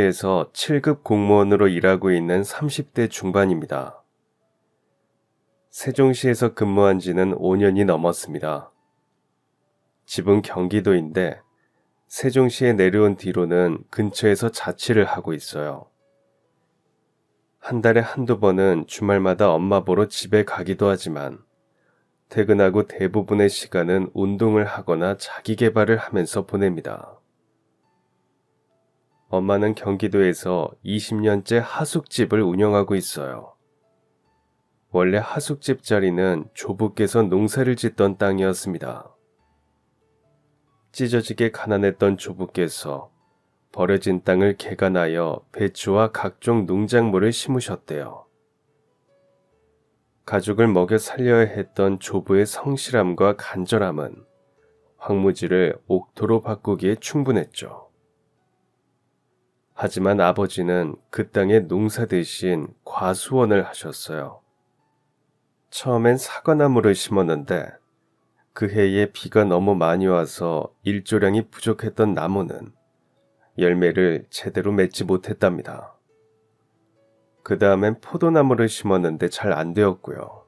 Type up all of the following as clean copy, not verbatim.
에서 7급 공무원으로 일하고 있는 30대 중반입니다. 세종시에서 근무한 지는 5년이 넘었습니다. 집은 경기도인데 세종시에 내려온 뒤로는 근처에서 자취를 하고 있어요. 한 달에 한두 번은 주말마다 엄마 보러 집에 가기도 하지만 퇴근하고 대부분의 시간은 운동을 하거나 자기 개발을 하면서 보냅니다. 엄마는 경기도에서 20년째 하숙집을 운영하고 있어요. 원래 하숙집 자리는 조부께서 농사를 짓던 땅이었습니다. 찢어지게 가난했던 조부께서 버려진 땅을 개간하여 배추와 각종 농작물을 심으셨대요. 가족을 먹여 살려야 했던 조부의 성실함과 간절함은 황무지를 옥토로 바꾸기에 충분했죠. 하지만 아버지는 그 땅에 농사 대신 과수원을 하셨어요. 처음엔 사과나무를 심었는데 그 해에 비가 너무 많이 와서 일조량이 부족했던 나무는 열매를 제대로 맺지 못했답니다. 그 다음엔 포도나무를 심었는데 잘 안 되었고요.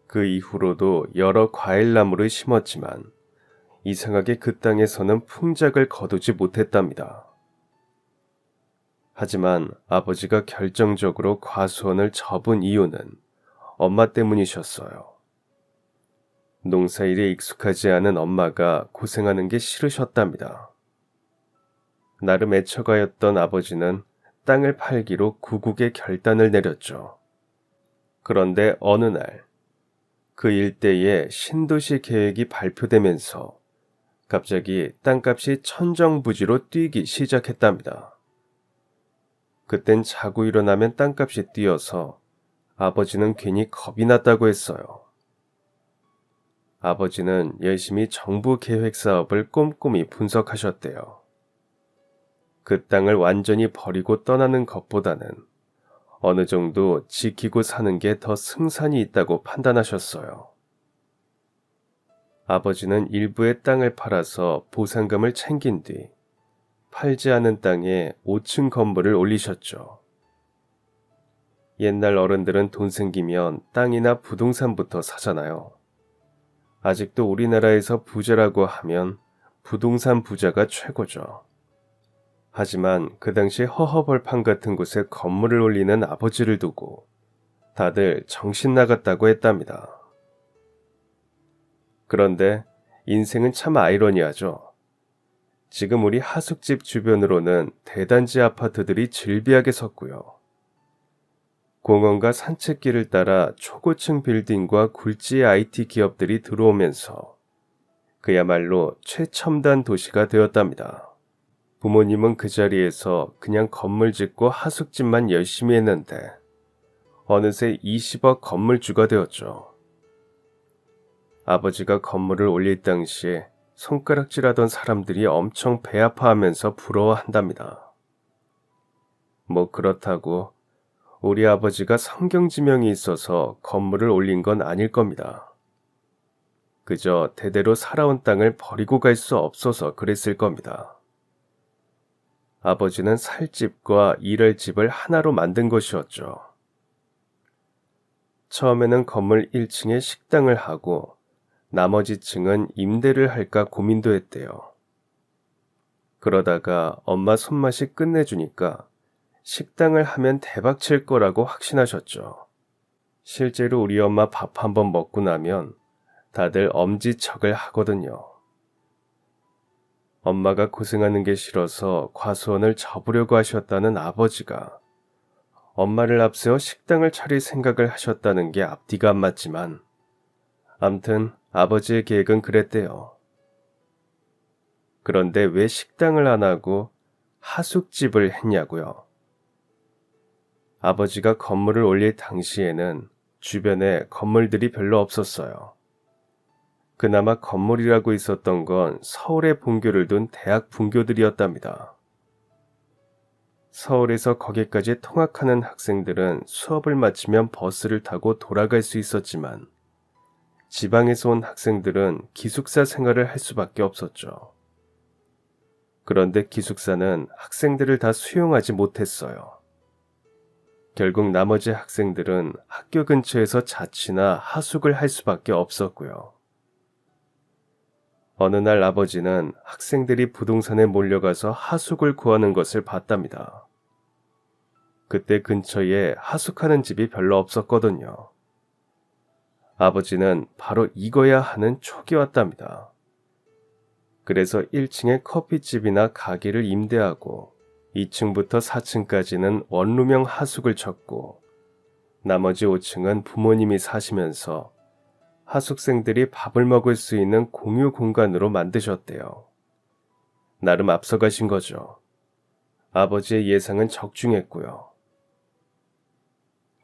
그 이후로도 여러 과일나무를 심었지만 이상하게 그 땅에서는 풍작을 거두지 못했답니다. 하지만 아버지가 결정적으로 과수원을 접은 이유는 엄마 때문이셨어요. 농사일에 익숙하지 않은 엄마가 고생하는 게 싫으셨답니다. 나름 애처가였던 아버지는 땅을 팔기로 구국의 결단을 내렸죠. 그런데 어느 날 그 일대에 신도시 계획이 발표되면서 갑자기 땅값이 천정부지로 뛰기 시작했답니다. 그땐 자고 일어나면 땅값이 뛰어서 아버지는 괜히 겁이 났다고 했어요. 아버지는 열심히 정부 계획 사업을 꼼꼼히 분석하셨대요. 그 땅을 완전히 버리고 떠나는 것보다는 어느 정도 지키고 사는 게 더 승산이 있다고 판단하셨어요. 아버지는 일부의 땅을 팔아서 보상금을 챙긴 뒤 팔지 않은 땅에 5층 건물을 올리셨죠. 옛날 어른들은 돈 생기면 땅이나 부동산부터 사잖아요. 아직도 우리나라에서 부자라고 하면 부동산 부자가 최고죠. 하지만 그 당시 허허벌판 같은 곳에 건물을 올리는 아버지를 두고 다들 정신 나갔다고 했답니다. 그런데 인생은 참 아이러니하죠. 지금 우리 하숙집 주변으로는 대단지 아파트들이 즐비하게 섰고요. 공원과 산책길을 따라 초고층 빌딩과 굴지의 IT 기업들이 들어오면서 그야말로 최첨단 도시가 되었답니다. 부모님은 그 자리에서 그냥 건물 짓고 하숙집만 열심히 했는데 어느새 20억 건물주가 되었죠. 아버지가 건물을 올릴 당시에 손가락질하던 사람들이 엄청 배 아파하면서 부러워한답니다. 뭐 그렇다고 우리 아버지가 성경지명이 있어서 건물을 올린 건 아닐 겁니다. 그저 대대로 살아온 땅을 버리고 갈 수 없어서 그랬을 겁니다. 아버지는 살 집과 일할 집을 하나로 만든 것이었죠. 처음에는 건물 1층에 식당을 하고 나머지 층은 임대를 할까 고민도 했대요. 그러다가 엄마 손맛이 끝내주니까 식당을 하면 대박 칠 거라고 확신하셨죠. 실제로 우리 엄마 밥 한번 먹고 나면 다들 엄지척을 하거든요. 엄마가 고생하는 게 싫어서 과수원을 접으려고 하셨다는 아버지가 엄마를 앞세워 식당을 차릴 생각을 하셨다는 게 앞뒤가 안 맞지만 암튼 아버지의 계획은 그랬대요. 그런데 왜 식당을 안 하고 하숙집을 했냐고요. 아버지가 건물을 올릴 당시에는 주변에 건물들이 별로 없었어요. 그나마 건물이라고 있었던 건 서울에 본교를 둔 대학 분교들이었답니다. 서울에서 거기까지 통학하는 학생들은 수업을 마치면 버스를 타고 돌아갈 수 있었지만 지방에서 온 학생들은 기숙사 생활을 할 수밖에 없었죠. 그런데 기숙사는 학생들을 다 수용하지 못했어요. 결국 나머지 학생들은 학교 근처에서 자취나 하숙을 할 수밖에 없었고요. 어느 날 아버지는 학생들이 부동산에 몰려가서 하숙을 구하는 것을 봤답니다. 그때 근처에 하숙하는 집이 별로 없었거든요. 아버지는 바로 이거야 하는 촉이 왔답니다. 그래서 1층에 커피집이나 가게를 임대하고 2층부터 4층까지는 원룸형 하숙을 쳤고 나머지 5층은 부모님이 사시면서 하숙생들이 밥을 먹을 수 있는 공유 공간으로 만드셨대요. 나름 앞서가신 거죠. 아버지의 예상은 적중했고요.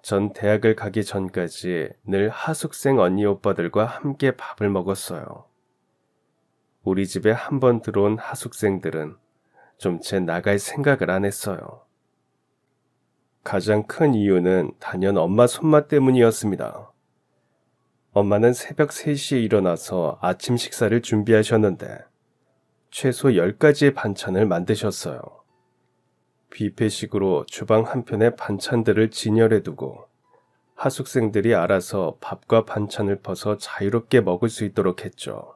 전 대학을 가기 전까지 늘 하숙생 언니 오빠들과 함께 밥을 먹었어요. 우리 집에 한 번 들어온 하숙생들은 좀 채 나갈 생각을 안 했어요. 가장 큰 이유는 단연 엄마 손맛 때문이었습니다. 엄마는 새벽 3시에 일어나서 아침 식사를 준비하셨는데 최소 10가지의 반찬을 만드셨어요. 뷔페식으로 주방 한편에 반찬들을 진열해두고 하숙생들이 알아서 밥과 반찬을 퍼서 자유롭게 먹을 수 있도록 했죠.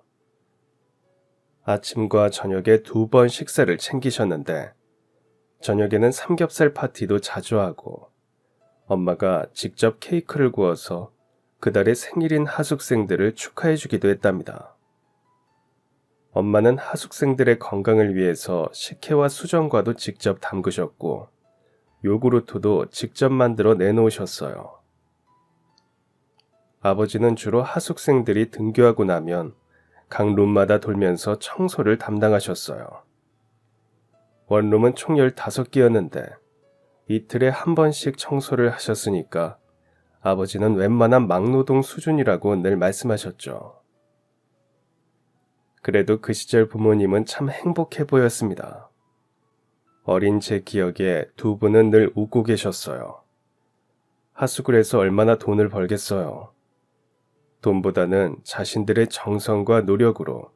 아침과 저녁에 2번 식사를 챙기셨는데 저녁에는 삼겹살 파티도 자주 하고 엄마가 직접 케이크를 구워서 그달의 생일인 하숙생들을 축하해주기도 했답니다. 엄마는 하숙생들의 건강을 위해서 식혜와 수정과도 직접 담그셨고 요구르트도 직접 만들어 내놓으셨어요. 아버지는 주로 하숙생들이 등교하고 나면 각 룸마다 돌면서 청소를 담당하셨어요. 원룸은 총 15개였는데 이틀에 한 번씩 청소를 하셨으니까 아버지는 웬만한 막노동 수준이라고 늘 말씀하셨죠. 그래도 그 시절 부모님은 참 행복해 보였습니다. 어린 제 기억에 2분은 늘 웃고 계셨어요. 하숙을 해서 얼마나 돈을 벌겠어요. 돈보다는 자신들의 정성과 노력으로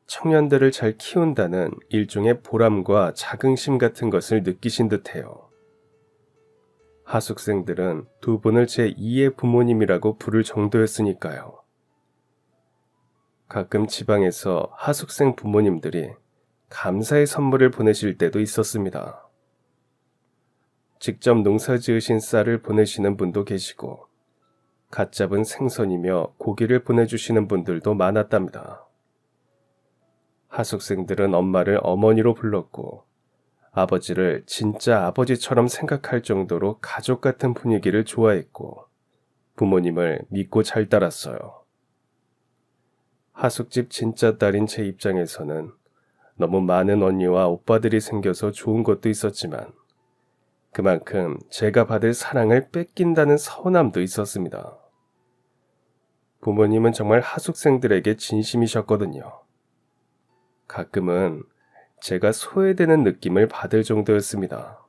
청년들을 잘 키운다는 일종의 보람과 자긍심 같은 것을 느끼신 듯해요. 하숙생들은 2분을 제2의 부모님이라고 부를 정도였으니까요. 가끔 지방에서 하숙생 부모님들이 감사의 선물을 보내실 때도 있었습니다. 직접 농사 지으신 쌀을 보내시는 분도 계시고 갓 잡은 생선이며 고기를 보내주시는 분들도 많았답니다. 하숙생들은 엄마를 어머니로 불렀고 아버지를 진짜 아버지처럼 생각할 정도로 가족 같은 분위기를 좋아했고 부모님을 믿고 잘 따랐어요. 하숙집 진짜 딸인 제 입장에서는 너무 많은 언니와 오빠들이 생겨서 좋은 것도 있었지만 그만큼 제가 받을 사랑을 뺏긴다는 서운함도 있었습니다. 부모님은 정말 하숙생들에게 진심이셨거든요. 가끔은 제가 소외되는 느낌을 받을 정도였습니다.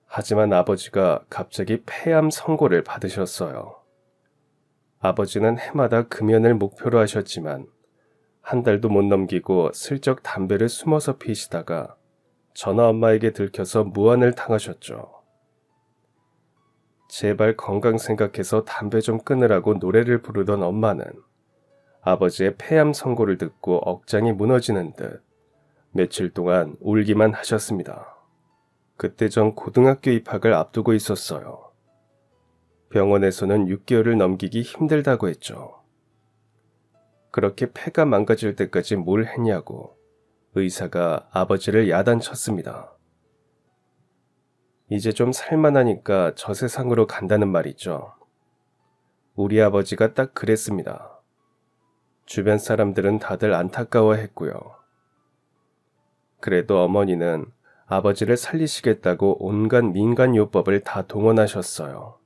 하지만 아버지가 갑자기 폐암 선고를 받으셨어요. 아버지는 해마다 금연을 목표로 하셨지만 한 달도 못 넘기고 슬쩍 담배를 숨어서 피시다가 전화 엄마에게 들켜서 무안을 당하셨죠. 제발 건강 생각해서 담배 좀 끊으라고 노래를 부르던 엄마는 아버지의 폐암 선고를 듣고 억장이 무너지는 듯 며칠 동안 울기만 하셨습니다. 그때 전 고등학교 입학을 앞두고 있었어요. 병원에서는 6개월을 넘기기 힘들다고 했죠. 그렇게 폐가 망가질 때까지 뭘 했냐고 의사가 아버지를 야단쳤습니다. 이제 좀 살만하니까 저 세상으로 간다는 말이죠. 우리 아버지가 딱 그랬습니다. 주변 사람들은 다들 안타까워했고요. 그래도 어머니는 아버지를 살리시겠다고 온갖 민간요법을 다 동원하셨어요.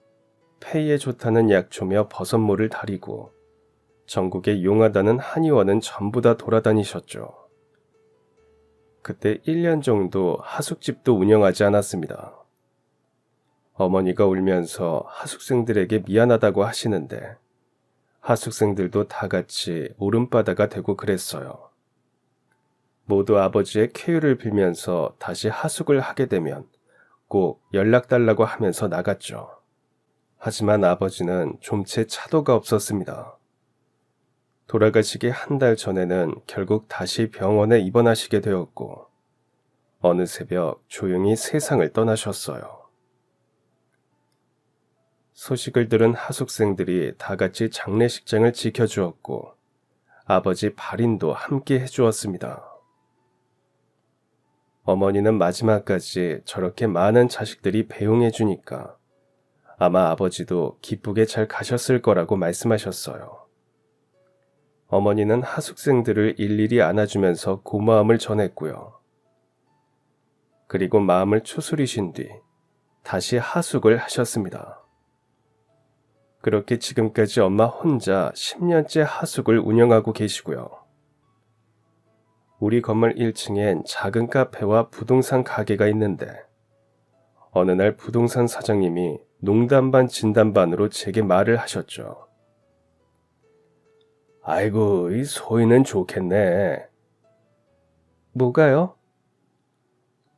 폐에 좋다는 약초며 버섯모를 다리고 전국에 용하다는 한의원은 전부 다 돌아다니셨죠. 그때 1년 정도 하숙집도 운영하지 않았습니다. 어머니가 울면서 하숙생들에게 미안하다고 하시는데 하숙생들도 다 같이 울음바다가 되고 그랬어요. 모두 아버지의 쾌유를 빌면서 다시 하숙을 하게 되면 꼭 연락 달라고 하면서 나갔죠. 하지만 아버지는 좀채 차도가 없었습니다. 돌아가시기 한 달 전에는 결국 다시 병원에 입원하시게 되었고 어느 새벽 조용히 세상을 떠나셨어요. 소식을 들은 하숙생들이 다 같이 장례식장을 지켜주었고 아버지 발인도 함께 해주었습니다. 어머니는 마지막까지 저렇게 많은 자식들이 배웅해주니까 아마 아버지도 기쁘게 잘 가셨을 거라고 말씀하셨어요. 어머니는 하숙생들을 일일이 안아주면서 고마움을 전했고요. 그리고 마음을 추스리신 뒤 다시 하숙을 하셨습니다. 그렇게 지금까지 엄마 혼자 10년째 하숙을 운영하고 계시고요. 우리 건물 1층엔 작은 카페와 부동산 가게가 있는데 어느 날 부동산 사장님이 농담 반 진담 반으로 제게 말을 하셨죠. 아이고, 이 소희는 좋겠네. 뭐가요?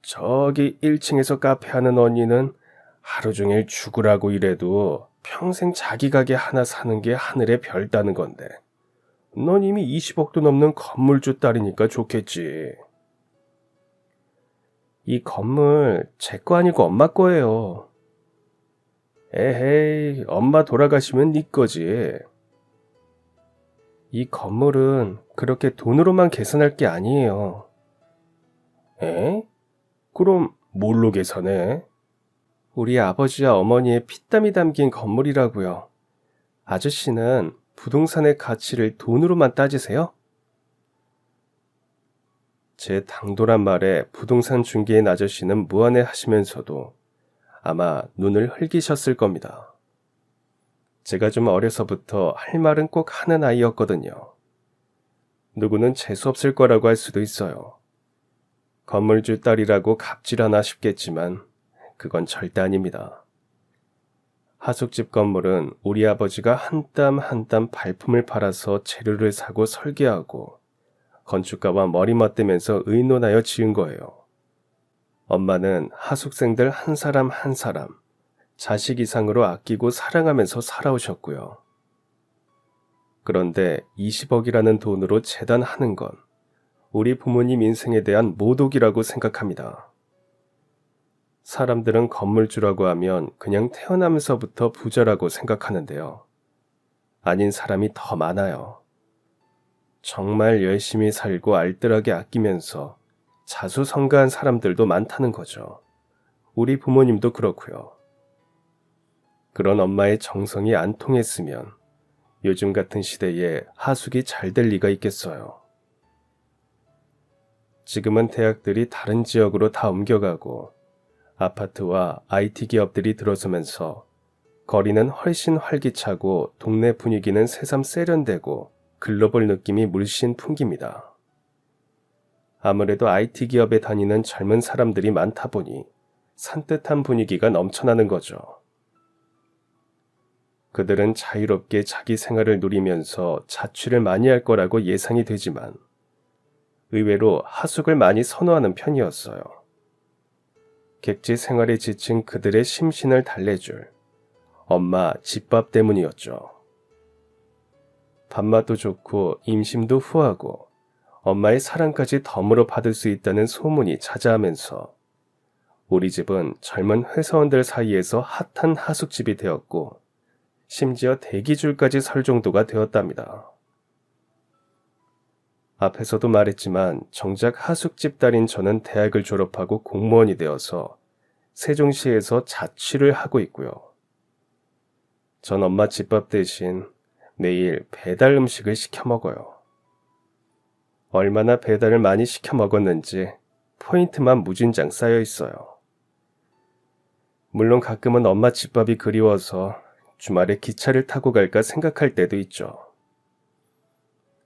저기 1층에서 카페 하는 언니는 하루 종일 죽으라고 일해도 평생 자기 가게 하나 사는 게 하늘의 별 따는 건데 넌 이미 20억도 넘는 건물주 딸이니까 좋겠지. 이 건물 제 거 아니고 엄마 거예요. 에헤이, 엄마 돌아가시면 네 거지. 이 건물은 그렇게 돈으로만 계산할 게 아니에요. 에? 그럼 뭘로 계산해? 우리 아버지와 어머니의 피땀이 담긴 건물이라고요. 아저씨는 부동산의 가치를 돈으로만 따지세요? 제 당돌한 말에 부동산 중개인 아저씨는 무안해 하시면서도 아마 눈을 흘기셨을 겁니다. 제가 좀 어려서부터 할 말은 꼭 하는 아이였거든요. 누구는 재수없을 거라고 할 수도 있어요. 건물주 딸이라고 갑질하나 싶겠지만 그건 절대 아닙니다. 하숙집 건물은 우리 아버지가 한 땀 한 땀 발품을 팔아서 재료를 사고 설계하고 건축가와 머리 맞대면서 의논하여 지은 거예요. 엄마는 하숙생들 한 사람 한 사람 자식 이상으로 아끼고 사랑하면서 살아오셨고요. 그런데 20억이라는 돈으로 재단하는 건 우리 부모님 인생에 대한 모독이라고 생각합니다. 사람들은 건물주라고 하면 그냥 태어나면서부터 부자라고 생각하는데요. 아닌 사람이 더 많아요. 정말 열심히 살고 알뜰하게 아끼면서 자수성가한 사람들도 많다는 거죠. 우리 부모님도 그렇고요. 그런 엄마의 정성이 안 통했으면 요즘 같은 시대에 하숙이 잘 될 리가 있겠어요. 지금은 대학들이 다른 지역으로 다 옮겨가고 아파트와 IT 기업들이 들어서면서 거리는 훨씬 활기차고 동네 분위기는 새삼 세련되고 글로벌 느낌이 물씬 풍깁니다. 아무래도 IT 기업에 다니는 젊은 사람들이 많다 보니 산뜻한 분위기가 넘쳐나는 거죠. 그들은 자유롭게 자기 생활을 누리면서 자취를 많이 할 거라고 예상이 되지만 의외로 하숙을 많이 선호하는 편이었어요. 객지 생활에 지친 그들의 심신을 달래줄 엄마 집밥 때문이었죠. 밥맛도 좋고 임심도 후하고 엄마의 사랑까지 덤으로 받을 수 있다는 소문이 자자하면서 우리 집은 젊은 회사원들 사이에서 핫한 하숙집이 되었고 심지어 대기줄까지 설 정도가 되었답니다. 앞에서도 말했지만 정작 하숙집 딸인 저는 대학을 졸업하고 공무원이 되어서 세종시에서 자취를 하고 있고요. 전 엄마 집밥 대신 매일 배달 음식을 시켜 먹어요. 얼마나 배달을 많이 시켜 먹었는지 포인트만 무진장 쌓여 있어요. 물론 가끔은 엄마 집밥이 그리워서 주말에 기차를 타고 갈까 생각할 때도 있죠.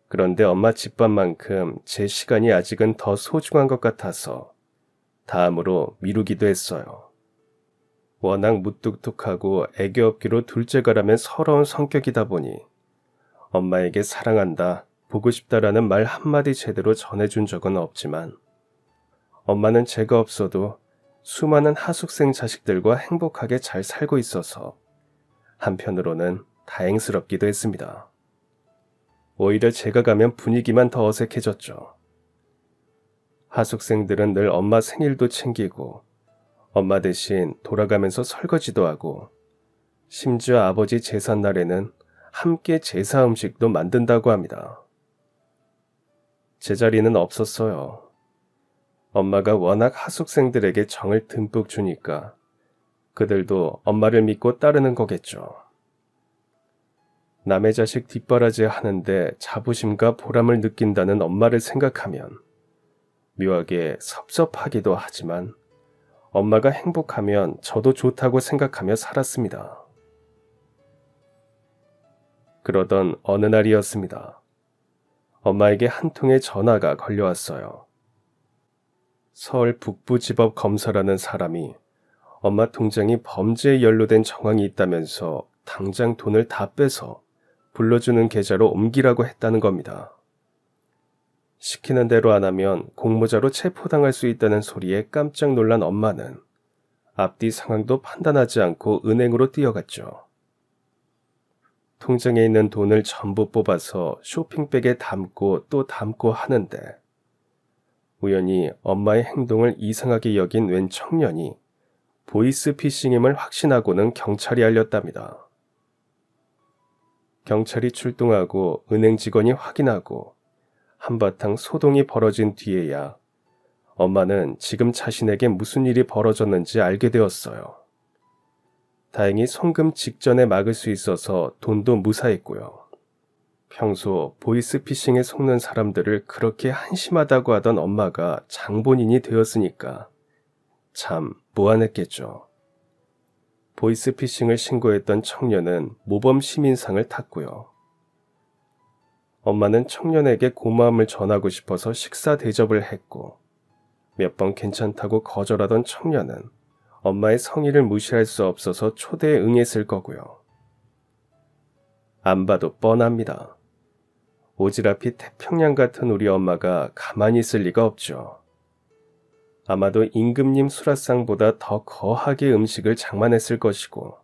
그런데 엄마 집밥만큼 제 시간이 아직은 더 소중한 것 같아서 다음으로 미루기도 했어요. 워낙 무뚝뚝하고 애교 없기로 둘째가라면 서러운 성격이다 보니 엄마에게 사랑한다, 보고 싶다라는 말 한마디 제대로 전해준 적은 없지만 엄마는 제가 없어도 수많은 하숙생 자식들과 행복하게 잘 살고 있어서 한편으로는 다행스럽기도 했습니다. 오히려 제가 가면 분위기만 더 어색해졌죠. 하숙생들은 늘 엄마 생일도 챙기고 엄마 대신 돌아가면서 설거지도 하고 심지어 아버지 제삿날에는 함께 제사 음식도 만든다고 합니다. 제 자리는 없었어요. 엄마가 워낙 하숙생들에게 정을 듬뿍 주니까 그들도 엄마를 믿고 따르는 거겠죠. 남의 자식 뒷바라지 하는데 자부심과 보람을 느낀다는 엄마를 생각하면 묘하게 섭섭하기도 하지만 엄마가 행복하면 저도 좋다고 생각하며 살았습니다. 그러던 어느 날이었습니다. 엄마에게 한 통의 전화가 걸려왔어요. 서울 북부지법 검사라는 사람이 엄마 통장이 범죄에 연루된 정황이 있다면서 당장 돈을 다 빼서 불러주는 계좌로 옮기라고 했다는 겁니다. 시키는 대로 안 하면 공모자로 체포당할 수 있다는 소리에 깜짝 놀란 엄마는 앞뒤 상황도 판단하지 않고 은행으로 뛰어갔죠. 통장에 있는 돈을 전부 뽑아서 쇼핑백에 담고 또 담고 하는데 우연히 엄마의 행동을 이상하게 여긴 웬 청년이 보이스피싱임을 확신하고는 경찰에 알렸답니다. 경찰이 출동하고 은행 직원이 확인하고 한바탕 소동이 벌어진 뒤에야 엄마는 지금 자신에게 무슨 일이 벌어졌는지 알게 되었어요. 다행히 송금 직전에 막을 수 있어서 돈도 무사했고요. 평소 보이스피싱에 속는 사람들을 그렇게 한심하다고 하던 엄마가 장본인이 되었으니까 참 무안했겠죠. 보이스피싱을 신고했던 청년은 모범 시민상을 탔고요. 엄마는 청년에게 고마움을 전하고 싶어서 식사 대접을 했고 몇 번 괜찮다고 거절하던 청년은 엄마의 성의를 무시할 수 없어서 초대에 응했을 거고요. 안 봐도 뻔합니다. 오지랖이 태평양 같은 우리 엄마가 가만히 있을 리가 없죠. 아마도 임금님 수라상보다 더 거하게 음식을 장만했을 것이고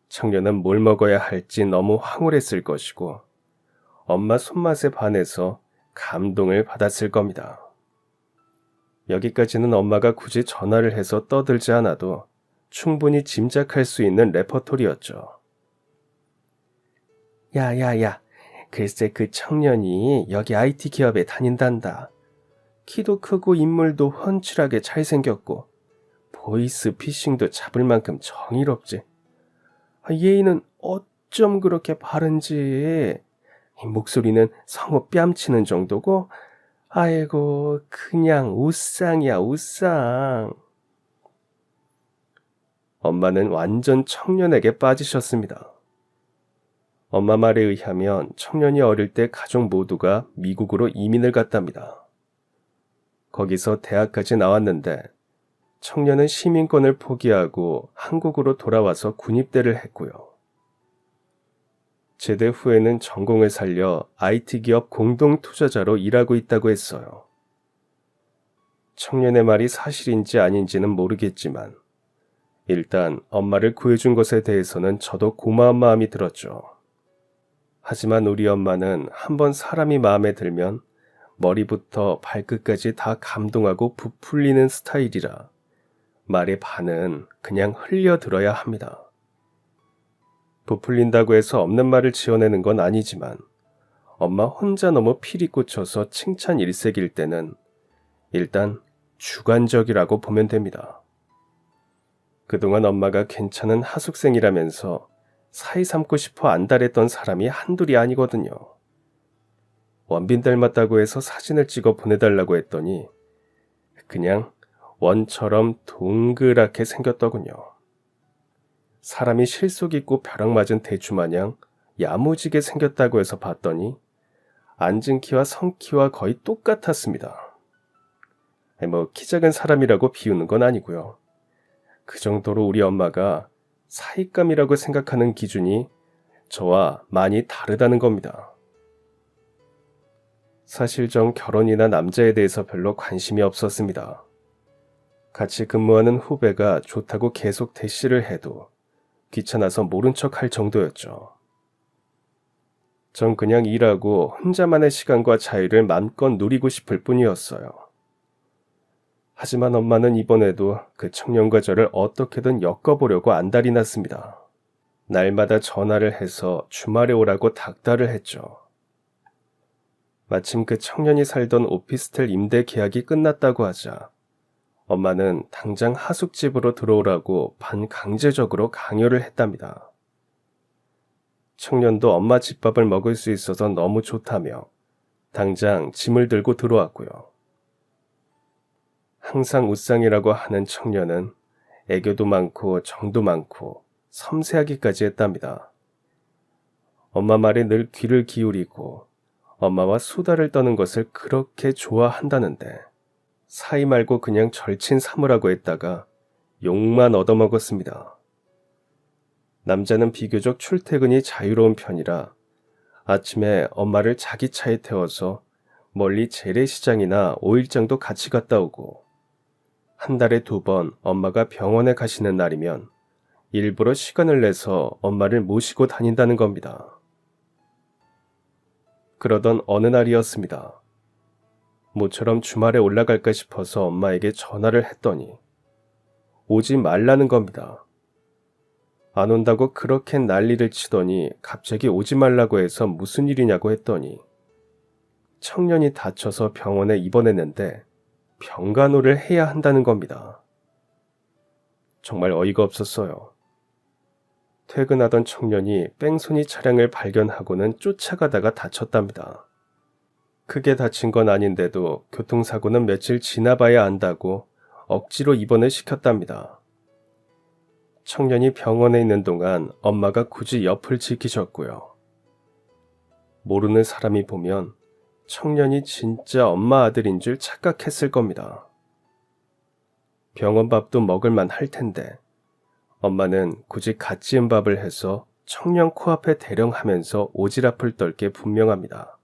청년은 뭘 먹어야 할지 너무 황홀했을 것이고 엄마 손맛에 반해서 감동을 받았을 겁니다. 여기까지는 엄마가 굳이 전화를 해서 떠들지 않아도 충분히 짐작할 수 있는 레퍼토리였죠. 야야야, 글쎄 그 청년이 여기 IT 기업에 다닌단다. 키도 크고 인물도 훤칠하게 잘생겼고 보이스 피싱도 잡을 만큼 정의롭지. 예의는 어쩜 그렇게 바른지. 목소리는 성우 뺨치는 정도고 아이고 그냥 우상이야 우상. 엄마는 완전 청년에게 빠지셨습니다. 엄마 말에 의하면 청년이 어릴 때 가족 모두가 미국으로 이민을 갔답니다. 거기서 대학까지 나왔는데 청년은 시민권을 포기하고 한국으로 돌아와서 군입대를 했고요. 제대 후에는 전공을 살려 IT 기업 공동 투자자로 일하고 있다고 했어요. 청년의 말이 사실인지 아닌지는 모르겠지만 일단 엄마를 구해준 것에 대해서는 저도 고마운 마음이 들었죠. 하지만 우리 엄마는 한번 사람이 마음에 들면 머리부터 발끝까지 다 감동하고 부풀리는 스타일이라 말의 반은 그냥 흘려들어야 합니다. 부풀린다고 해서 없는 말을 지어내는 건 아니지만 엄마 혼자 너무 필이 꽂혀서 칭찬 일색일 때는 일단 주관적이라고 보면 됩니다. 그동안 엄마가 괜찮은 하숙생이라면서 사이 삼고 싶어 안달했던 사람이 한둘이 아니거든요. 원빈 닮았다고 해서 사진을 찍어 보내달라고 했더니 그냥 원처럼 동그랗게 생겼더군요. 사람이 실속 있고 벼락 맞은 대추마냥 야무지게 생겼다고 해서 봤더니 앉은 키와 선 키와 거의 똑같았습니다. 키 작은 사람이라고 비우는 건 아니고요. 그 정도로 우리 엄마가 사익감이라고 생각하는 기준이 저와 많이 다르다는 겁니다. 사실 전 결혼이나 남자에 대해서 별로 관심이 없었습니다. 같이 근무하는 후배가 좋다고 계속 대시를 해도 귀찮아서 모른 척 할 정도였죠. 전 그냥 일하고 혼자만의 시간과 자유를 맘껏 누리고 싶을 뿐이었어요. 하지만 엄마는 이번에도 그 청년과 저를 어떻게든 엮어보려고 안달이 났습니다. 날마다 전화를 해서 주말에 오라고 닥달을 했죠. 마침 그 청년이 살던 오피스텔 임대 계약이 끝났다고 하자 엄마는 당장 하숙집으로 들어오라고 반강제적으로 강요를 했답니다. 청년도 엄마 집밥을 먹을 수 있어서 너무 좋다며 당장 짐을 들고 들어왔고요. 항상 웃상이라고 하는 청년은 애교도 많고 정도 많고 섬세하기까지 했답니다. 엄마 말에 늘 귀를 기울이고 엄마와 수다를 떠는 것을 그렇게 좋아한다는데 사이 말고 그냥 절친 삼으라고 했다가 욕만 얻어먹었습니다. 남자는 비교적 출퇴근이 자유로운 편이라 아침에 엄마를 자기 차에 태워서 멀리 재래시장이나 오일장도 같이 갔다 오고 한 달에 2번 엄마가 병원에 가시는 날이면 일부러 시간을 내서 엄마를 모시고 다닌다는 겁니다. 그러던 어느 날이었습니다. 모처럼 주말에 올라갈까 싶어서 엄마에게 전화를 했더니 오지 말라는 겁니다. 안 온다고 그렇게 난리를 치더니 갑자기 오지 말라고 해서 무슨 일이냐고 했더니 청년이 다쳐서 병원에 입원했는데 병간호를 해야 한다는 겁니다. 정말 어이가 없었어요. 퇴근하던 청년이 뺑소니 차량을 발견하고는 쫓아가다가 다쳤답니다. 크게 다친 건 아닌데도 교통사고는 며칠 지나봐야 안다고 억지로 입원을 시켰답니다. 청년이 병원에 있는 동안 엄마가 굳이 옆을 지키셨고요. 모르는 사람이 보면 청년이 진짜 엄마 아들인 줄 착각했을 겁니다. 병원 밥도 먹을만 할 텐데 엄마는 굳이 갓 지은 밥을 해서 청년 코앞에 대령하면서 오지랖을 떨 게 분명합니다.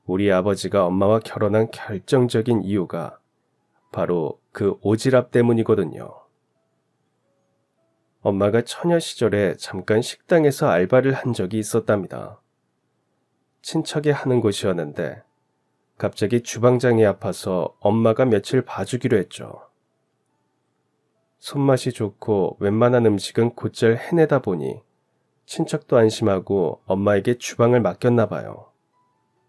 우리 아버지가 엄마와 결혼한 결정적인 이유가 바로 그 오지랖 때문이거든요. 엄마가 처녀 시절에 잠깐 식당에서 알바를 한 적이 있었답니다. 친척이 하는 곳이었는데 갑자기 주방장이 아파서 엄마가 며칠 봐주기로 했죠. 손맛이 좋고 웬만한 음식은 곧잘 해내다 보니 친척도 안심하고 엄마에게 주방을 맡겼나 봐요.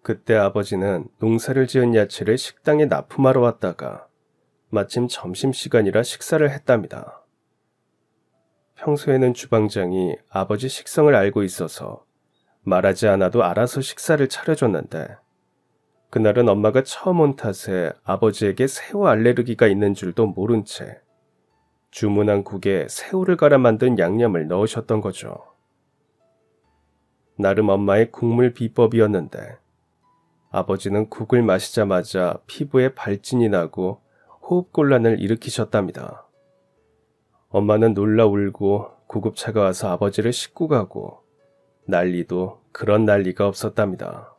그때 아버지는 농사를 지은 야채를 식당에 납품하러 왔다가 마침 점심시간이라 식사를 했답니다. 평소에는 주방장이 아버지 식성을 알고 있어서 말하지 않아도 알아서 식사를 차려줬는데 그날은 엄마가 처음 온 탓에 아버지에게 새우 알레르기가 있는 줄도 모른 채 주문한 국에 새우를 갈아 만든 양념을 넣으셨던 거죠. 나름 엄마의 국물 비법이었는데 아버지는 국을 마시자마자 피부에 발진이 나고 호흡곤란을 일으키셨답니다. 엄마는 놀라 울고 구급차가 와서 아버지를 싣고 가고 난리도 그런 난리가 없었답니다.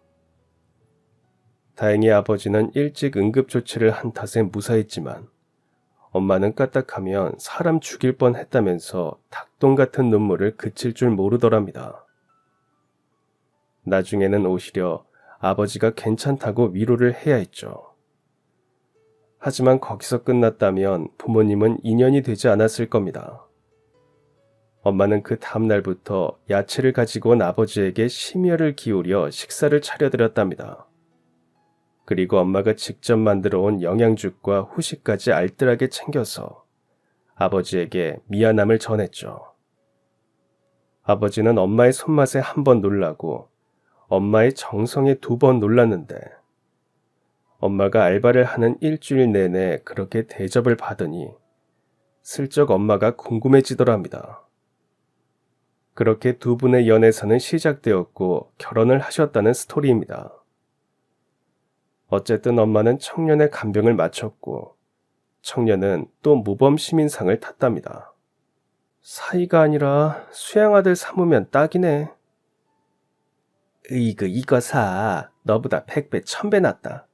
다행히 아버지는 일찍 응급조치를 한 탓에 무사했지만 엄마는 까딱하면 사람 죽일 뻔했다면서 닭똥 같은 눈물을 그칠 줄 모르더랍니다. 나중에는 오히려 아버지가 괜찮다고 위로를 해야 했죠. 하지만 거기서 끝났다면 부모님은 인연이 되지 않았을 겁니다. 엄마는 그 다음날부터 야채를 가지고 온 아버지에게 심혈을 기울여 식사를 차려드렸답니다. 그리고 엄마가 직접 만들어 온 영양죽과 후식까지 알뜰하게 챙겨서 아버지에게 미안함을 전했죠. 아버지는 엄마의 손맛에 1번 놀라고 엄마의 정성에 2번 놀랐는데 엄마가 알바를 하는 일주일 내내 그렇게 대접을 받으니 슬쩍 엄마가 궁금해지더랍니다. 그렇게 2분의 연애사는 시작되었고 결혼을 하셨다는 스토리입니다. 어쨌든 엄마는 청년의 간병을 마쳤고 청년은 또 모범시민상을 탔답니다. 사이가 아니라 수양아들 삼으면 딱이네. 으이그 이거 사. 너보다 100배, 1000배 낫다.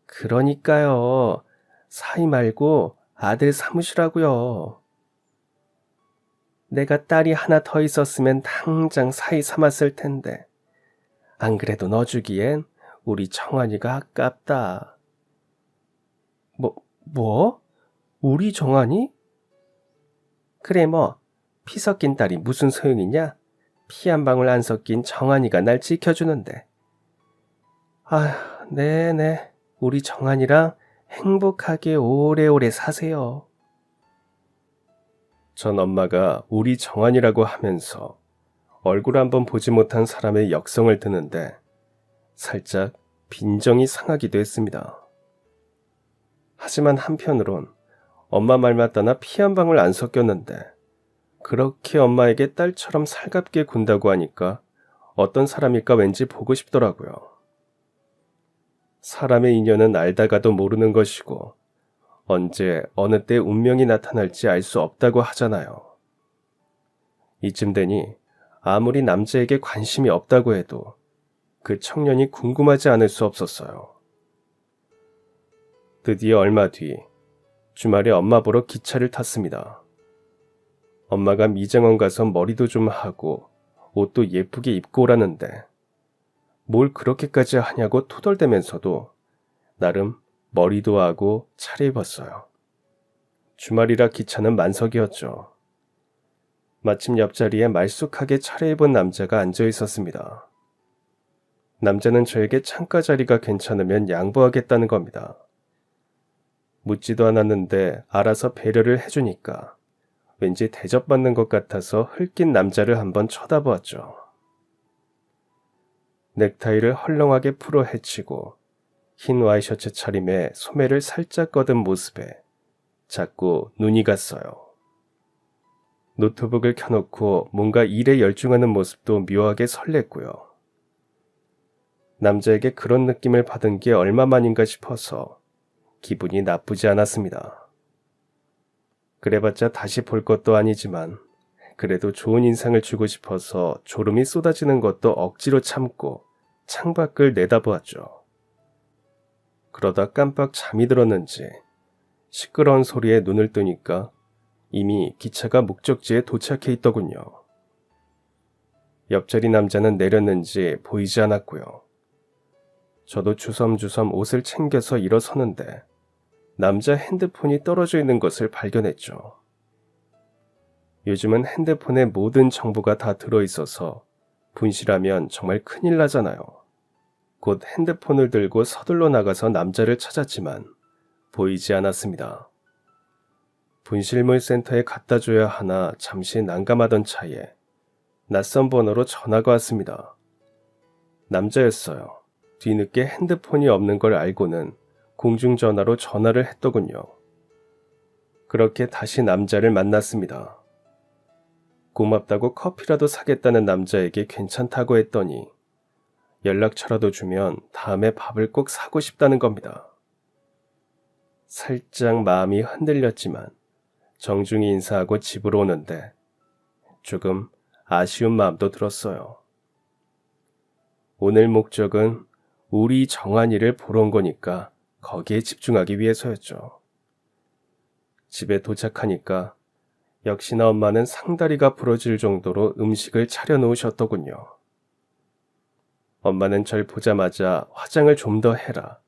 그러니까요. 사위 말고 아들 삼으시라고요. 내가 딸이 하나 더 있었으면 당장 사위 삼았을 텐데. 안 그래도 너 주기엔 우리 정환이가 아깝다. 뭐? 우리 정환이? 그래 뭐, 피 섞인 딸이 무슨 소용이냐? 피 한 방울 안 섞인 정환이가 날 지켜주는데. 아휴, 네네. 우리 정환이랑 행복하게 오래오래 사세요. 전 엄마가 우리 정환이라고 하면서 얼굴 한번 보지 못한 사람의 역성을 드는데 살짝 빈정이 상하기도 했습니다. 하지만 한편으론 엄마 말 맞다나 피 한 방울 안 섞였는데 그렇게 엄마에게 딸처럼 살갑게 군다고 하니까 어떤 사람일까 왠지 보고 싶더라고요. 사람의 인연은 알다가도 모르는 것이고 언제 어느 때 운명이 나타날지 알 수 없다고 하잖아요. 이쯤 되니 아무리 남자에게 관심이 없다고 해도 그 청년이 궁금하지 않을 수 없었어요. 드디어 얼마 뒤 주말에 엄마 보러 기차를 탔습니다. 엄마가 미장원 가서 머리도 좀 하고 옷도 예쁘게 입고 오라는데 뭘 그렇게까지 하냐고 토덜대면서도 나름 머리도 하고 차려입었어요. 주말이라 기차는 만석이었죠. 마침 옆자리에 말쑥하게 차려입은 남자가 앉아 있었습니다. 남자는 저에게 창가 자리가 괜찮으면 양보하겠다는 겁니다. 묻지도 않았는데 알아서 배려를 해주니까 왠지 대접받는 것 같아서 흘낀 남자를 한번 쳐다보았죠. 넥타이를 헐렁하게 풀어 헤치고 흰 와이셔츠 차림에 소매를 살짝 걷은 모습에 자꾸 눈이 갔어요. 노트북을 켜놓고 뭔가 일에 열중하는 모습도 묘하게 설렜고요. 남자에게 그런 느낌을 받은 게 얼마만인가 싶어서 기분이 나쁘지 않았습니다. 그래봤자 다시 볼 것도 아니지만 그래도 좋은 인상을 주고 싶어서 졸음이 쏟아지는 것도 억지로 참고 창밖을 내다보았죠. 그러다 깜빡 잠이 들었는지 시끄러운 소리에 눈을 뜨니까 이미 기차가 목적지에 도착해 있더군요. 옆자리 남자는 내렸는지 보이지 않았고요. 저도 주섬주섬 옷을 챙겨서 일어서는데 남자 핸드폰이 떨어져 있는 것을 발견했죠. 요즘은 핸드폰에 모든 정보가 다 들어있어서 분실하면 정말 큰일 나잖아요. 곧 핸드폰을 들고 서둘러 나가서 남자를 찾았지만 보이지 않았습니다. 분실물 센터에 갖다 줘야 하나 잠시 난감하던 차에 낯선 번호로 전화가 왔습니다. 남자였어요. 뒤늦게 핸드폰이 없는 걸 알고는 공중전화로 전화를 했더군요. 그렇게 다시 남자를 만났습니다. 고맙다고 커피라도 사겠다는 남자에게 괜찮다고 했더니 연락처라도 주면 다음에 밥을 꼭 사고 싶다는 겁니다. 살짝 마음이 흔들렸지만 정중히 인사하고 집으로 오는데 조금 아쉬운 마음도 들었어요. 오늘 목적은 우리 정환이를 보러 온 거니까 거기에 집중하기 위해서였죠. 집에 도착하니까 역시나 엄마는 상다리가 부러질 정도로 음식을 차려놓으셨더군요. 엄마는 절 보자마자 화장을 좀 더 해라.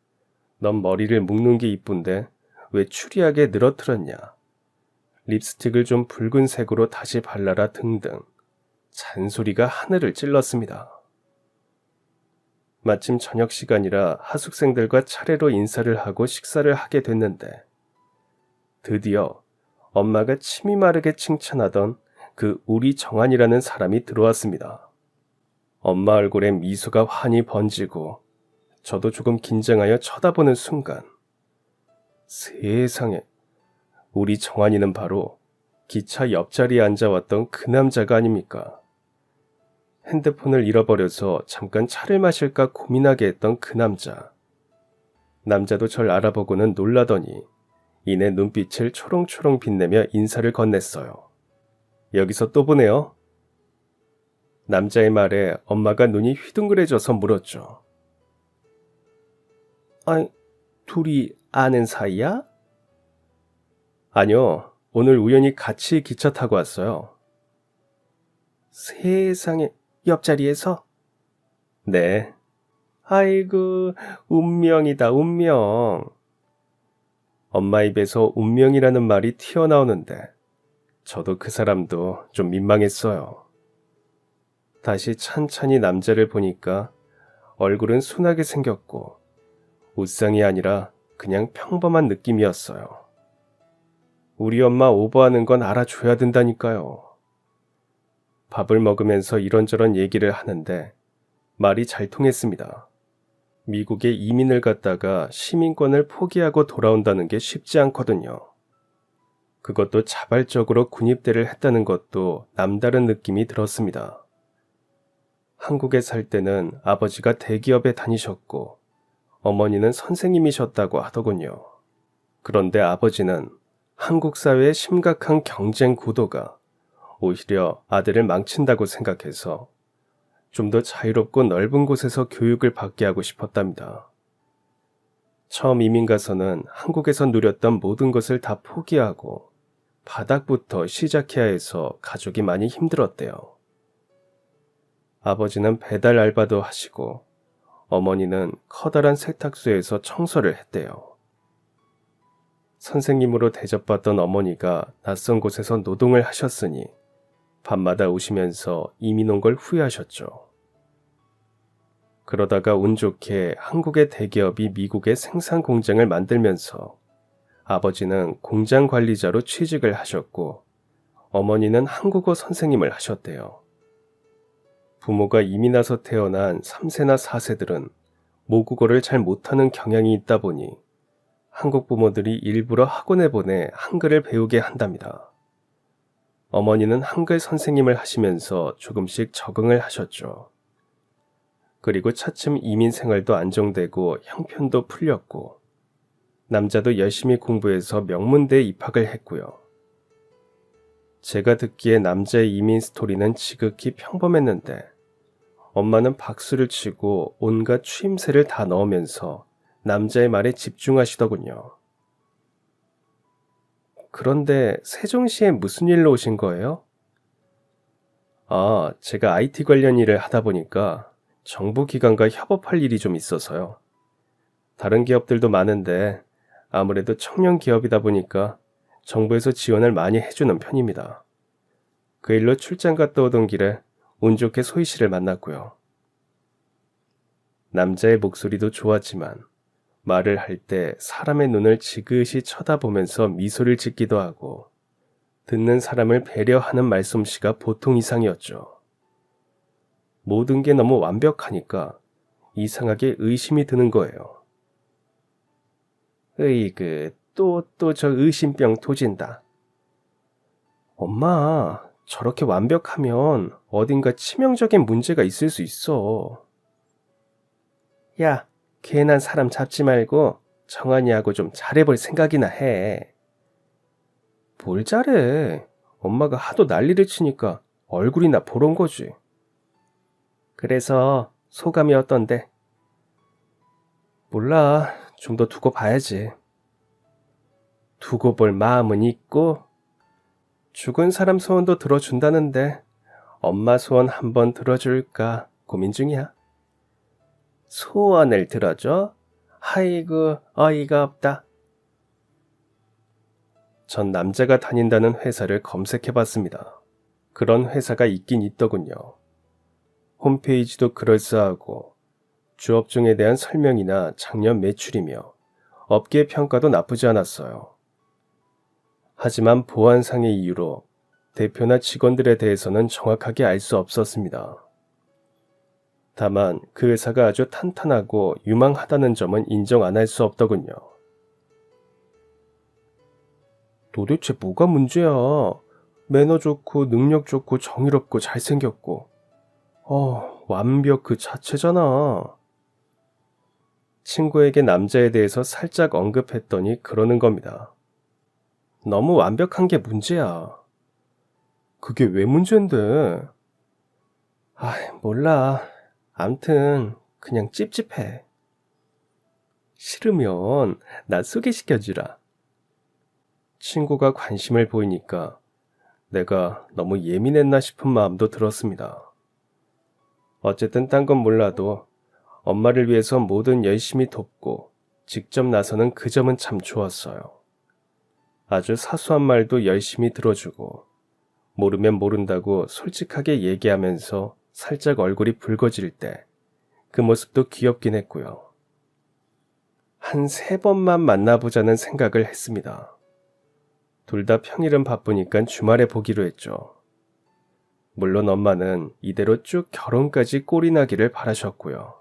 넌 머리를 묶는 게 이쁜데 왜 추리하게 늘어뜨렸냐. 립스틱을 좀 붉은색으로 다시 발라라 등등 잔소리가 하늘을 찔렀습니다. 마침 저녁 시간이라 하숙생들과 차례로 인사를 하고 식사를 하게 됐는데 드디어 엄마가 침이 마르게 칭찬하던 그 우리 정환이라는 사람이 들어왔습니다. 엄마 얼굴에 미소가 환히 번지고 저도 조금 긴장하여 쳐다보는 순간 세상에 우리 정환이는 바로 기차 옆자리에 앉아왔던 그 남자가 아닙니까? 핸드폰을 잃어버려서 잠깐 차를 마실까 고민하게 했던 그 남자. 남자도 절 알아보고는 놀라더니 이내 눈빛을 초롱초롱 빛내며 인사를 건넸어요. 여기서 또 보네요. 남자의 말에 엄마가 눈이 휘둥그레져서 물었죠. 아이, 둘이 아는 사이야? 아니요, 오늘 우연히 같이 기차 타고 왔어요. 세상에, 옆자리에서? 네. 아이고, 운명이다, 운명. 엄마 입에서 운명이라는 말이 튀어나오는데, 저도 그 사람도 좀 민망했어요. 다시 찬찬히 남자를 보니까 얼굴은 순하게 생겼고, 웃상이 아니라 그냥 평범한 느낌이었어요. 우리 엄마 오버하는 건 알아줘야 된다니까요. 밥을 먹으면서 이런저런 얘기를 하는데 말이 잘 통했습니다. 미국에 이민을 갔다가 시민권을 포기하고 돌아온다는 게 쉽지 않거든요. 그것도 자발적으로 군입대를 했다는 것도 남다른 느낌이 들었습니다. 한국에 살 때는 아버지가 대기업에 다니셨고 어머니는 선생님이셨다고 하더군요. 그런데 아버지는 한국 사회의 심각한 경쟁 구도가 오히려 아들을 망친다고 생각해서 좀 더 자유롭고 넓은 곳에서 교육을 받게 하고 싶었답니다. 처음 이민 가서는 한국에서 누렸던 모든 것을 다 포기하고 바닥부터 시작해야 해서 가족이 많이 힘들었대요. 아버지는 배달 알바도 하시고 어머니는 커다란 세탁소에서 청소를 했대요. 선생님으로 대접받던 어머니가 낯선 곳에서 노동을 하셨으니 밤마다 우시면서 이민 온 걸 후회하셨죠. 그러다가 운 좋게 한국의 대기업이 미국에 생산 공장을 만들면서 아버지는 공장 관리자로 취직을 하셨고 어머니는 한국어 선생님을 하셨대요. 부모가 이민 와서 태어난 3세나 4세들은 모국어를 잘 못하는 경향이 있다 보니 한국 부모들이 일부러 학원에 보내 한글을 배우게 한답니다. 어머니는 한글 선생님을 하시면서 조금씩 적응을 하셨죠. 그리고 차츰 이민 생활도 안정되고 형편도 풀렸고 남자도 열심히 공부해서 명문대에 입학을 했고요. 제가 듣기에 남자의 이민 스토리는 지극히 평범했는데 엄마는 박수를 치고 온갖 추임새를 다 넣으면서 남자의 말에 집중하시더군요. 그런데 세종시에 무슨 일로 오신 거예요? 제가 IT 관련 일을 하다 보니까 정부기관과 협업할 일이 좀 있어서요. 다른 기업들도 많은데 아무래도 청년 기업이다 보니까 정부에서 지원을 많이 해주는 편입니다. 그 일로 출장 갔다 오던 길에 운 좋게 소희 씨를 만났고요. 남자의 목소리도 좋았지만 말을 할 때 사람의 눈을 지그시 쳐다보면서 미소를 짓기도 하고 듣는 사람을 배려하는 말솜씨가 보통 이상이었죠. 모든 게 너무 완벽하니까 이상하게 의심이 드는 거예요. 으이그, 또 저 의심병 도진다. 엄마, 저렇게 완벽하면 어딘가 치명적인 문제가 있을 수 있어. 야, 괜한 사람 잡지 말고 정한이하고 좀 잘해볼 생각이나 해. 뭘 잘해? 엄마가 하도 난리를 치니까 얼굴이나 보러 온 거지. 그래서 소감이 어떤데? 몰라, 좀 더 두고 봐야지. 두고 볼 마음은 있고 죽은 사람 소원도 들어준다는데 엄마 소원 한번 들어줄까 고민 중이야. 소원을 들어줘? 아이고 어이가 없다. 전 남자가 다닌다는 회사를 검색해봤습니다. 그런 회사가 있긴 있더군요. 홈페이지도 그럴싸하고 주업종에 대한 설명이나 작년 매출이며 업계 평가도 나쁘지 않았어요. 하지만 보안상의 이유로 대표나 직원들에 대해서는 정확하게 알 수 없었습니다. 다만 그 회사가 아주 탄탄하고 유망하다는 점은 인정 안 할 수 없더군요. 도대체 뭐가 문제야? 매너 좋고 능력 좋고 정의롭고 잘생겼고 완벽 그 자체잖아. 친구에게 남자에 대해서 살짝 언급했더니 그러는 겁니다. 너무 완벽한 게 문제야. 그게 왜 문제인데? 몰라. 암튼 그냥 찝찝해. 싫으면 나 소개시켜주라. 친구가 관심을 보이니까 내가 너무 예민했나 싶은 마음도 들었습니다. 어쨌든 딴 건 몰라도 엄마를 위해서 뭐든 열심히 돕고 직접 나서는 그 점은 참 좋았어요. 아주 사소한 말도 열심히 들어주고 모르면 모른다고 솔직하게 얘기하면서 살짝 얼굴이 붉어질 때 그 모습도 귀엽긴 했고요. 한 3번만 만나보자는 생각을 했습니다. 둘 다 평일은 바쁘니까 주말에 보기로 했죠. 물론 엄마는 이대로 쭉 결혼까지 꼴이 나기를 바라셨고요.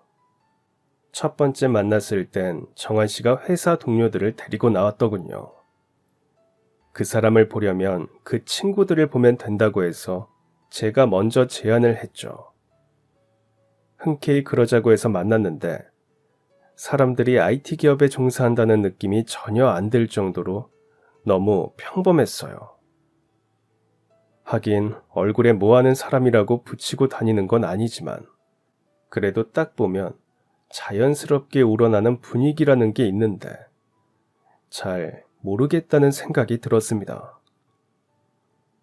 첫 번째 만났을 땐 정한 씨가 회사 동료들을 데리고 나왔더군요. 그 사람을 보려면 그 친구들을 보면 된다고 해서 제가 먼저 제안을 했죠. 흔쾌히 그러자고 해서 만났는데 사람들이 IT 기업에 종사한다는 느낌이 전혀 안 들 정도로 너무 평범했어요. 하긴 얼굴에 뭐하는 사람이라고 붙이고 다니는 건 아니지만 그래도 딱 보면 자연스럽게 우러나는 분위기라는 게 있는데 잘 모르겠다는 생각이 들었습니다.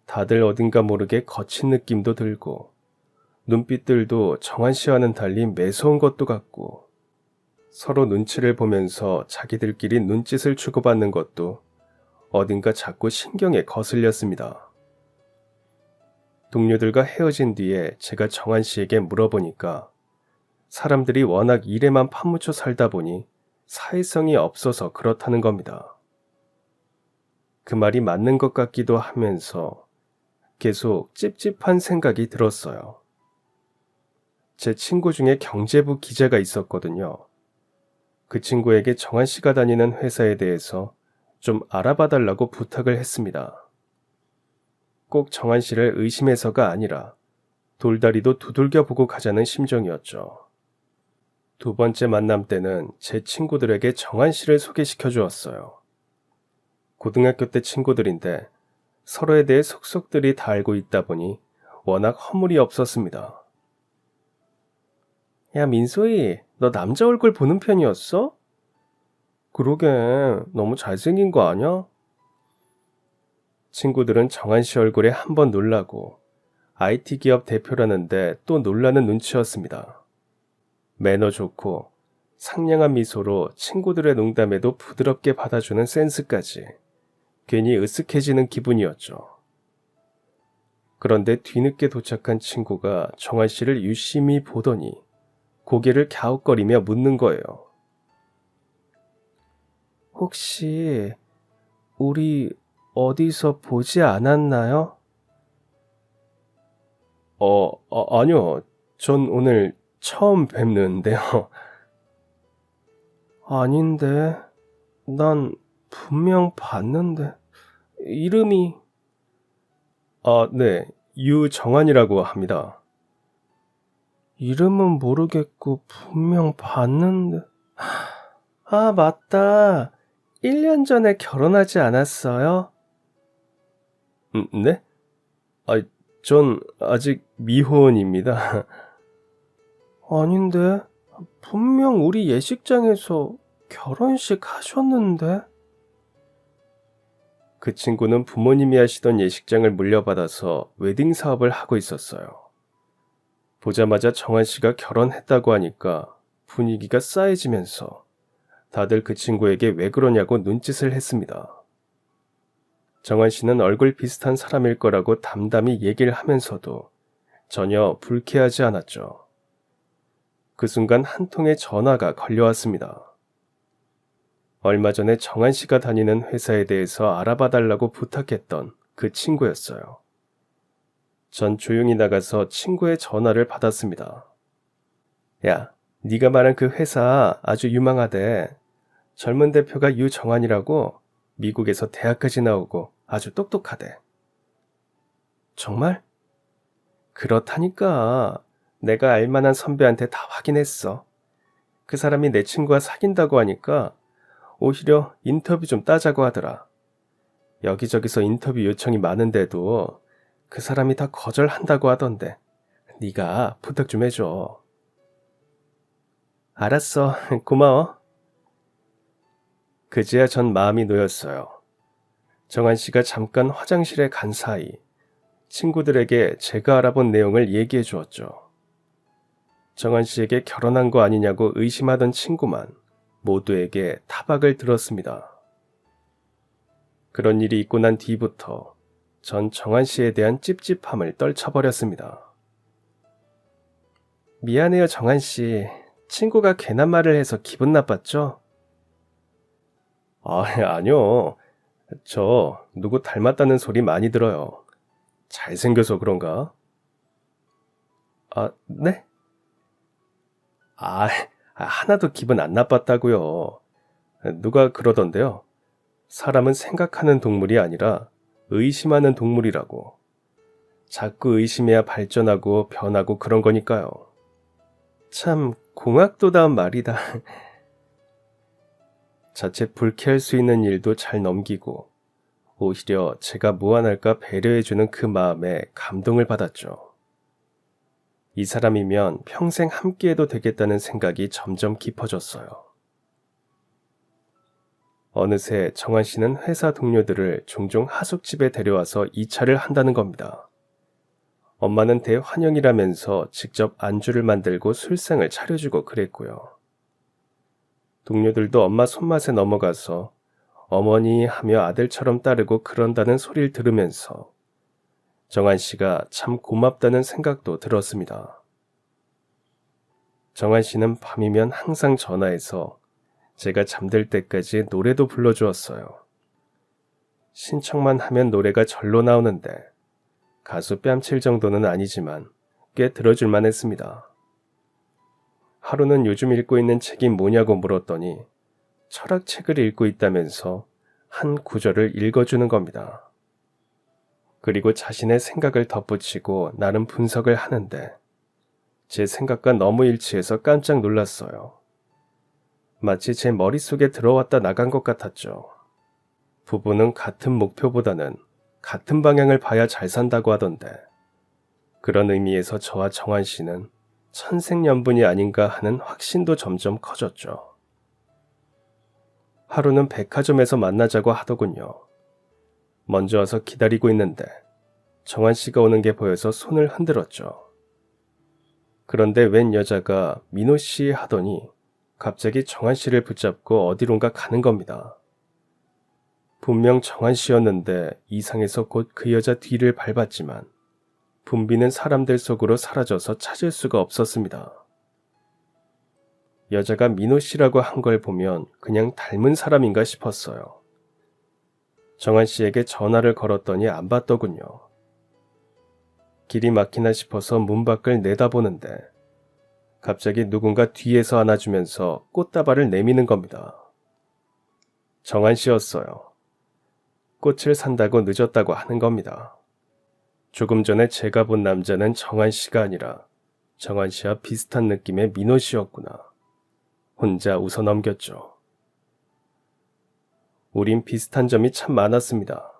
다들 어딘가 모르게 거친 느낌도 들고 눈빛들도 정한 씨와는 달리 매서운 것도 같고 서로 눈치를 보면서 자기들끼리 눈짓을 주고받는 것도 어딘가 자꾸 신경에 거슬렸습니다. 동료들과 헤어진 뒤에 제가 정한 씨에게 물어보니까 사람들이 워낙 일에만 파묻혀 살다 보니 사회성이 없어서 그렇다는 겁니다. 그 말이 맞는 것 같기도 하면서 계속 찝찝한 생각이 들었어요. 제 친구 중에 경제부 기자가 있었거든요. 그 친구에게 정한 씨가 다니는 회사에 대해서 좀 알아봐 달라고 부탁을 했습니다. 꼭 정한 씨를 의심해서가 아니라 돌다리도 두들겨 보고 가자는 심정이었죠. 두 번째 만남 때는 제 친구들에게 정한 씨를 소개시켜 주었어요. 고등학교 때 친구들인데 서로에 대해 속속들이 다 알고 있다 보니 워낙 허물이 없었습니다. 야, 민소희, 너 남자 얼굴 보는 편이었어? 그러게, 너무 잘생긴 거 아냐? 친구들은 정한 씨 얼굴에 한번 놀라고 IT 기업 대표라는데 또 놀라는 눈치였습니다. 매너 좋고 상냥한 미소로 친구들의 농담에도 부드럽게 받아주는 센스까지 괜히 으쓱해지는 기분이었죠. 그런데 뒤늦게 도착한 친구가 정한 씨를 유심히 보더니 고개를 갸웃거리며 묻는 거예요. 혹시 우리 어디서 보지 않았나요? 아니요. 전 오늘 처음 뵙는데요. 아닌데, 난 분명 봤는데, 이름이... 네. 유정환이라고 합니다. 이름은 모르겠고 분명 봤는데... 아, 맞다. 1년 전에 결혼하지 않았어요? 네? 전 아직 미혼입니다. 아닌데, 분명 우리 예식장에서 결혼식 하셨는데? 그 친구는 부모님이 하시던 예식장을 물려받아서 웨딩 사업을 하고 있었어요. 보자마자 정한 씨가 결혼했다고 하니까 분위기가 싸해지면서 다들 그 친구에게 왜 그러냐고 눈짓을 했습니다. 정한 씨는 얼굴 비슷한 사람일 거라고 담담히 얘기를 하면서도 전혀 불쾌하지 않았죠. 그 순간 한 통의 전화가 걸려왔습니다. 얼마 전에 정한 씨가 다니는 회사에 대해서 알아봐 달라고 부탁했던 그 친구였어요. 전 조용히 나가서 친구의 전화를 받았습니다. 야, 네가 말한 그 회사 아주 유망하대. 젊은 대표가 유정환이라고 미국에서 대학까지 나오고 아주 똑똑하대. 정말? 그렇다니까. 내가 알만한 선배한테 다 확인했어. 그 사람이 내 친구와 사귄다고 하니까 오히려 인터뷰 좀 따자고 하더라. 여기저기서 인터뷰 요청이 많은데도 그 사람이 다 거절한다고 하던데 네가 부탁 좀 해줘. 알았어. 고마워. 그제야 전 마음이 놓였어요. 정한 씨가 잠깐 화장실에 간 사이 친구들에게 제가 알아본 내용을 얘기해 주었죠. 정한 씨에게 결혼한 거 아니냐고 의심하던 친구만 모두에게 타박을 들었습니다. 그런 일이 있고 난 뒤부터 전 정한 씨에 대한 찝찝함을 떨쳐버렸습니다. 미안해요, 정한 씨. 친구가 괜한 말을 해서 기분 나빴죠? 아니요. 저 누구 닮았다는 소리 많이 들어요. 잘생겨서 그런가? 네? 아, 하나도 기분 안 나빴다고요. 누가 그러던데요. 사람은 생각하는 동물이 아니라 의심하는 동물이라고. 자꾸 의심해야 발전하고 변하고 그런 거니까요. 참 공학도다운 말이다. 자칫 불쾌할 수 있는 일도 잘 넘기고 오히려 제가 무안할까 배려해주는 그 마음에 감동을 받았죠. 이 사람이면 평생 함께해도 되겠다는 생각이 점점 깊어졌어요. 어느새 정한 씨는 회사 동료들을 종종 하숙집에 데려와서 2차를 한다는 겁니다. 엄마는 대환영이라면서 직접 안주를 만들고 술상을 차려주고 그랬고요. 동료들도 엄마 손맛에 넘어가서 어머니 하며 아들처럼 따르고 그런다는 소리를 들으면서 정한 씨가 참 고맙다는 생각도 들었습니다. 정한 씨는 밤이면 항상 전화해서 제가 잠들 때까지 노래도 불러주었어요. 신청만 하면 노래가 절로 나오는데 가수 뺨칠 정도는 아니지만 꽤 들어줄만 했습니다. 하루는 요즘 읽고 있는 책이 뭐냐고 물었더니 철학책을 읽고 있다면서 한 구절을 읽어주는 겁니다. 그리고 자신의 생각을 덧붙이고 나름 분석을 하는데 제 생각과 너무 일치해서 깜짝 놀랐어요. 마치 제 머릿속에 들어왔다 나간 것 같았죠. 부부는 같은 목표보다는 같은 방향을 봐야 잘 산다고 하던데 그런 의미에서 저와 정한 씨는 천생연분이 아닌가 하는 확신도 점점 커졌죠. 하루는 백화점에서 만나자고 하더군요. 먼저 와서 기다리고 있는데 정한 씨가 오는 게 보여서 손을 흔들었죠. 그런데 웬 여자가 민호 씨 하더니 갑자기 정한 씨를 붙잡고 어디론가 가는 겁니다. 분명 정한 씨였는데 이상해서 곧 그 여자 뒤를 밟았지만 붐비는 사람들 속으로 사라져서 찾을 수가 없었습니다. 여자가 민호 씨라고 한 걸 보면 그냥 닮은 사람인가 싶었어요. 정한 씨에게 전화를 걸었더니 안 받더군요. 길이 막히나 싶어서 문 밖을 내다보는데 갑자기 누군가 뒤에서 안아주면서 꽃다발을 내미는 겁니다. 정한 씨였어요. 꽃을 산다고 늦었다고 하는 겁니다. 조금 전에 제가 본 남자는 정한 씨가 아니라 정한 씨와 비슷한 느낌의 민호 씨였구나. 혼자 웃어 넘겼죠. 우린 비슷한 점이 참 많았습니다.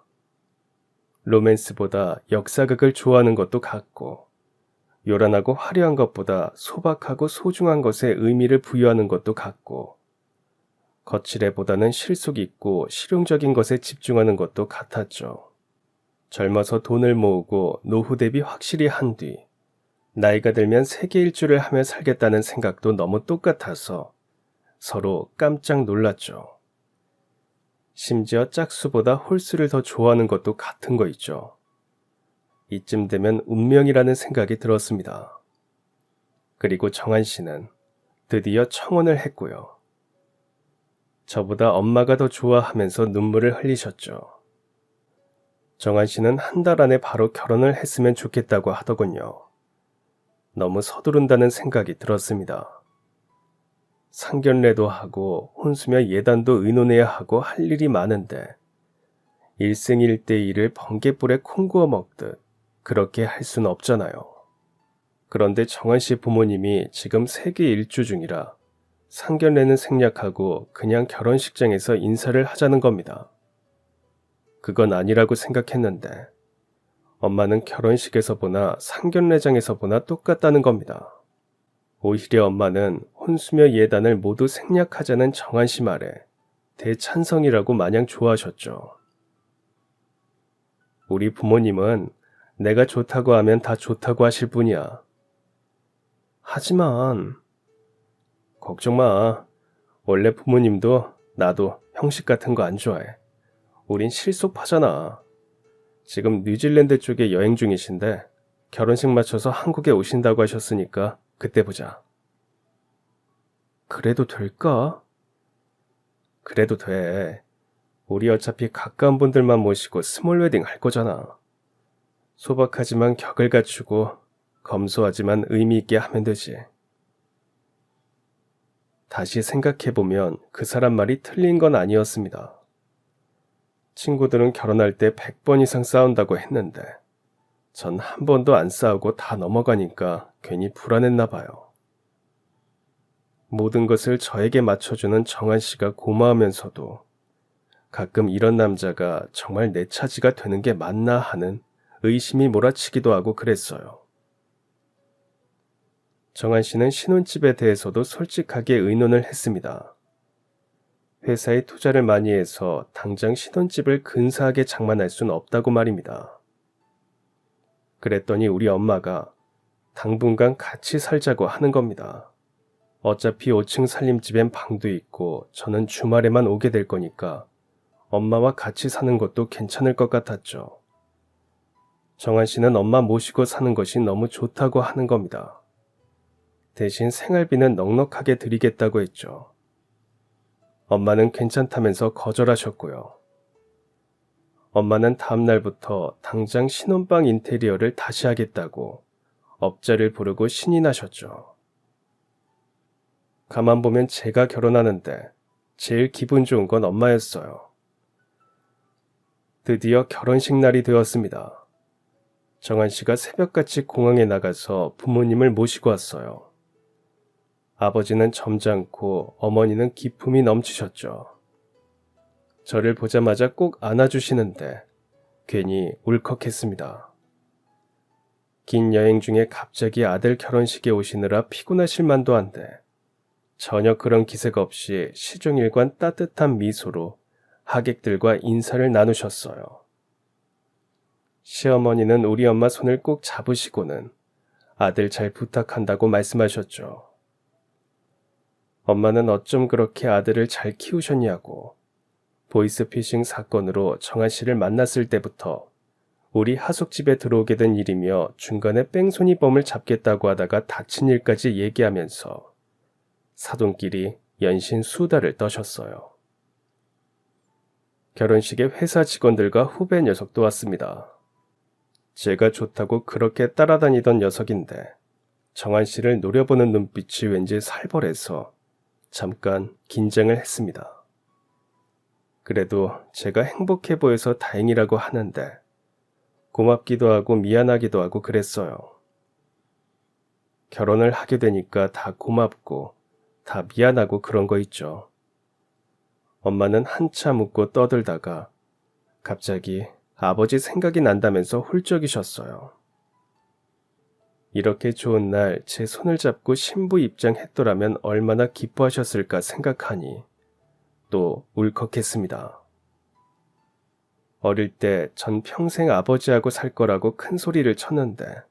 로맨스보다 역사극을 좋아하는 것도 같고 요란하고 화려한 것보다 소박하고 소중한 것에 의미를 부여하는 것도 같고 거칠애보다는 실속 있고 실용적인 것에 집중하는 것도 같았죠. 젊어서 돈을 모으고 노후 대비 확실히 한 뒤 나이가 들면 세계 일주를 하며 살겠다는 생각도 너무 똑같아서 서로 깜짝 놀랐죠. 심지어 짝수보다 홀수를 더 좋아하는 것도 같은 거 있죠. 이쯤 되면 운명이라는 생각이 들었습니다. 그리고 정한 씨는 드디어 청혼을 했고요. 저보다 엄마가 더 좋아하면서 눈물을 흘리셨죠. 정한 씨는 한 달 안에 바로 결혼을 했으면 좋겠다고 하더군요. 너무 서두른다는 생각이 들었습니다. 상견례도 하고 혼수며 예단도 의논해야 하고 할 일이 많은데 일생일대일을 번갯불에 콩 구워 먹듯 그렇게 할 수는 없잖아요. 그런데 정한 씨 부모님이 지금 세계 일주 중이라 상견례는 생략하고 그냥 결혼식장에서 인사를 하자는 겁니다. 그건 아니라고 생각했는데 엄마는 결혼식에서 보나 상견례장에서 보나 똑같다는 겁니다. 오히려 엄마는 혼수며 예단을 모두 생략하자는 정한 씨 말에 대찬성이라고 마냥 좋아하셨죠. 우리 부모님은 내가 좋다고 하면 다 좋다고 하실 뿐이야. 하지만 걱정 마. 원래 부모님도 나도 형식 같은 거 안 좋아해. 우린 실속파잖아. 지금 뉴질랜드 쪽에 여행 중이신데 결혼식 맞춰서 한국에 오신다고 하셨으니까 그때 보자. 그래도 될까? 그래도 돼. 우리 어차피 가까운 분들만 모시고 스몰 웨딩 할 거잖아. 소박하지만 격을 갖추고 검소하지만 의미 있게 하면 되지. 다시 생각해보면 그 사람 말이 틀린 건 아니었습니다. 친구들은 결혼할 때 100번 이상 싸운다고 했는데 전 한 번도 안 싸우고 다 넘어가니까 괜히 불안했나 봐요. 모든 것을 저에게 맞춰주는 정한 씨가 고마우면서도 가끔 이런 남자가 정말 내 차지가 되는 게 맞나 하는 의심이 몰아치기도 하고 그랬어요. 정한 씨는 신혼집에 대해서도 솔직하게 의논을 했습니다. 회사에 투자를 많이 해서 당장 신혼집을 근사하게 장만할 순 없다고 말입니다. 그랬더니 우리 엄마가 당분간 같이 살자고 하는 겁니다. 어차피 5층 살림집엔 방도 있고 저는 주말에만 오게 될 거니까 엄마와 같이 사는 것도 괜찮을 것 같았죠. 정한 씨는 엄마 모시고 사는 것이 너무 좋다고 하는 겁니다. 대신 생활비는 넉넉하게 드리겠다고 했죠. 엄마는 괜찮다면서 거절하셨고요. 엄마는 다음 날부터 당장 신혼방 인테리어를 다시 하겠다고 업자를 부르고 신이 나셨죠. 가만 보면 제가 결혼하는데 제일 기분 좋은 건 엄마였어요. 드디어 결혼식 날이 되었습니다. 정한 씨가 새벽같이 공항에 나가서 부모님을 모시고 왔어요. 아버지는 점잖고 어머니는 기품이 넘치셨죠. 저를 보자마자 꼭 안아주시는데 괜히 울컥했습니다. 긴 여행 중에 갑자기 아들 결혼식에 오시느라 피곤하실 만도 한데 전혀 그런 기색 없이 시종일관 따뜻한 미소로 하객들과 인사를 나누셨어요. 시어머니는 우리 엄마 손을 꼭 잡으시고는 아들 잘 부탁한다고 말씀하셨죠. 엄마는 어쩜 그렇게 아들을 잘 키우셨냐고 보이스피싱 사건으로 정한 씨를 만났을 때부터 우리 하숙집에 들어오게 된 일이며 중간에 뺑소니범을 잡겠다고 하다가 다친 일까지 얘기하면서 사돈끼리 연신 수다를 떠셨어요. 결혼식에 회사 직원들과 후배 녀석도 왔습니다. 제가 좋다고 그렇게 따라다니던 녀석인데 정한 씨를 노려보는 눈빛이 왠지 살벌해서 잠깐 긴장을 했습니다. 그래도 제가 행복해 보여서 다행이라고 하는데 고맙기도 하고 미안하기도 하고 그랬어요. 결혼을 하게 되니까 다 고맙고 다 미안하고 그런 거 있죠. 엄마는 한참 웃고 떠들다가 갑자기 아버지 생각이 난다면서 훌쩍이셨어요. 이렇게 좋은 날 제 손을 잡고 신부 입장했더라면 얼마나 기뻐하셨을까 생각하니 또 울컥했습니다. 어릴 때 전 평생 아버지하고 살 거라고 큰 소리를 쳤는데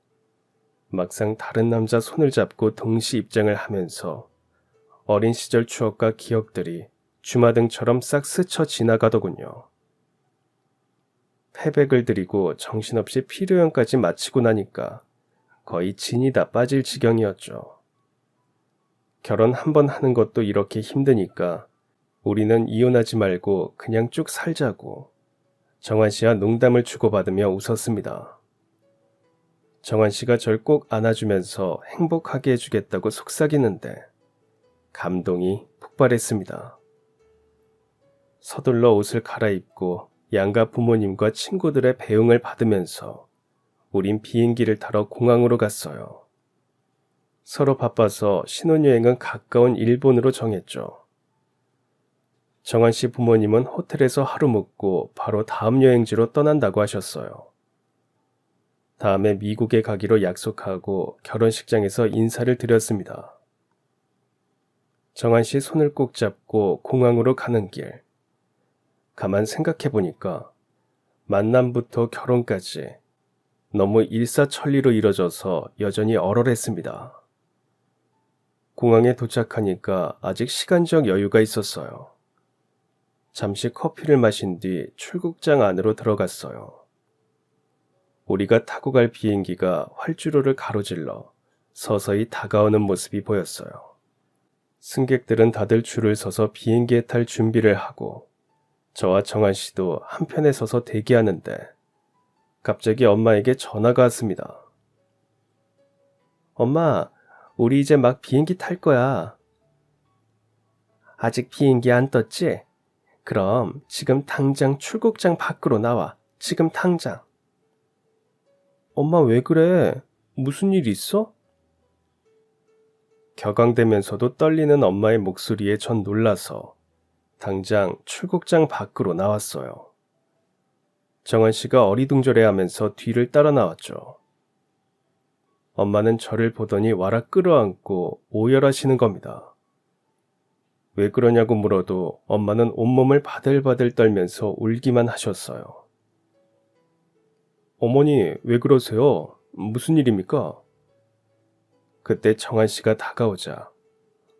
막상 다른 남자 손을 잡고 동시 입장을 하면서 어린 시절 추억과 기억들이 주마등처럼 싹 스쳐 지나가더군요. 패백을 드리고 정신없이 피로연까지 마치고 나니까 거의 진이 다 빠질 지경이었죠. 결혼 한 번 하는 것도 이렇게 힘드니까 우리는 이혼하지 말고 그냥 쭉 살자고 정한 씨와 농담을 주고받으며 웃었습니다. 정한 씨가 절 꼭 안아주면서 행복하게 해주겠다고 속삭이는데 감동이 폭발했습니다. 서둘러 옷을 갈아입고 양가 부모님과 친구들의 배웅을 받으면서 우린 비행기를 타러 공항으로 갔어요. 서로 바빠서 신혼여행은 가까운 일본으로 정했죠. 정한 씨 부모님은 호텔에서 하루 묵고 바로 다음 여행지로 떠난다고 하셨어요. 다음에 미국에 가기로 약속하고 결혼식장에서 인사를 드렸습니다. 정한 씨 손을 꼭 잡고 공항으로 가는 길, 가만 생각해 보니까 만남부터 결혼까지 너무 일사천리로 이뤄져서 여전히 얼얼했습니다. 공항에 도착하니까 아직 시간적 여유가 있었어요. 잠시 커피를 마신 뒤 출국장 안으로 들어갔어요. 우리가 타고 갈 비행기가 활주로를 가로질러 서서히 다가오는 모습이 보였어요. 승객들은 다들 줄을 서서 비행기에 탈 준비를 하고 저와 정한 씨도 한편에 서서 대기하는데 갑자기 엄마에게 전화가 왔습니다. 엄마, 우리 이제 막 비행기 탈 거야. 아직 비행기 안 떴지? 그럼 지금 당장 출국장 밖으로 나와. 지금 당장. 엄마 왜 그래? 무슨 일 있어? 격앙되면서도 떨리는 엄마의 목소리에 전 놀라서 당장 출국장 밖으로 나왔어요. 정한 씨가 어리둥절해하면서 뒤를 따라 나왔죠. 엄마는 저를 보더니 와락 끌어안고 오열하시는 겁니다. 왜 그러냐고 물어도 엄마는 온몸을 바들바들 떨면서 울기만 하셨어요. 어머니, 왜 그러세요? 무슨 일입니까? 그때 정한 씨가 다가오자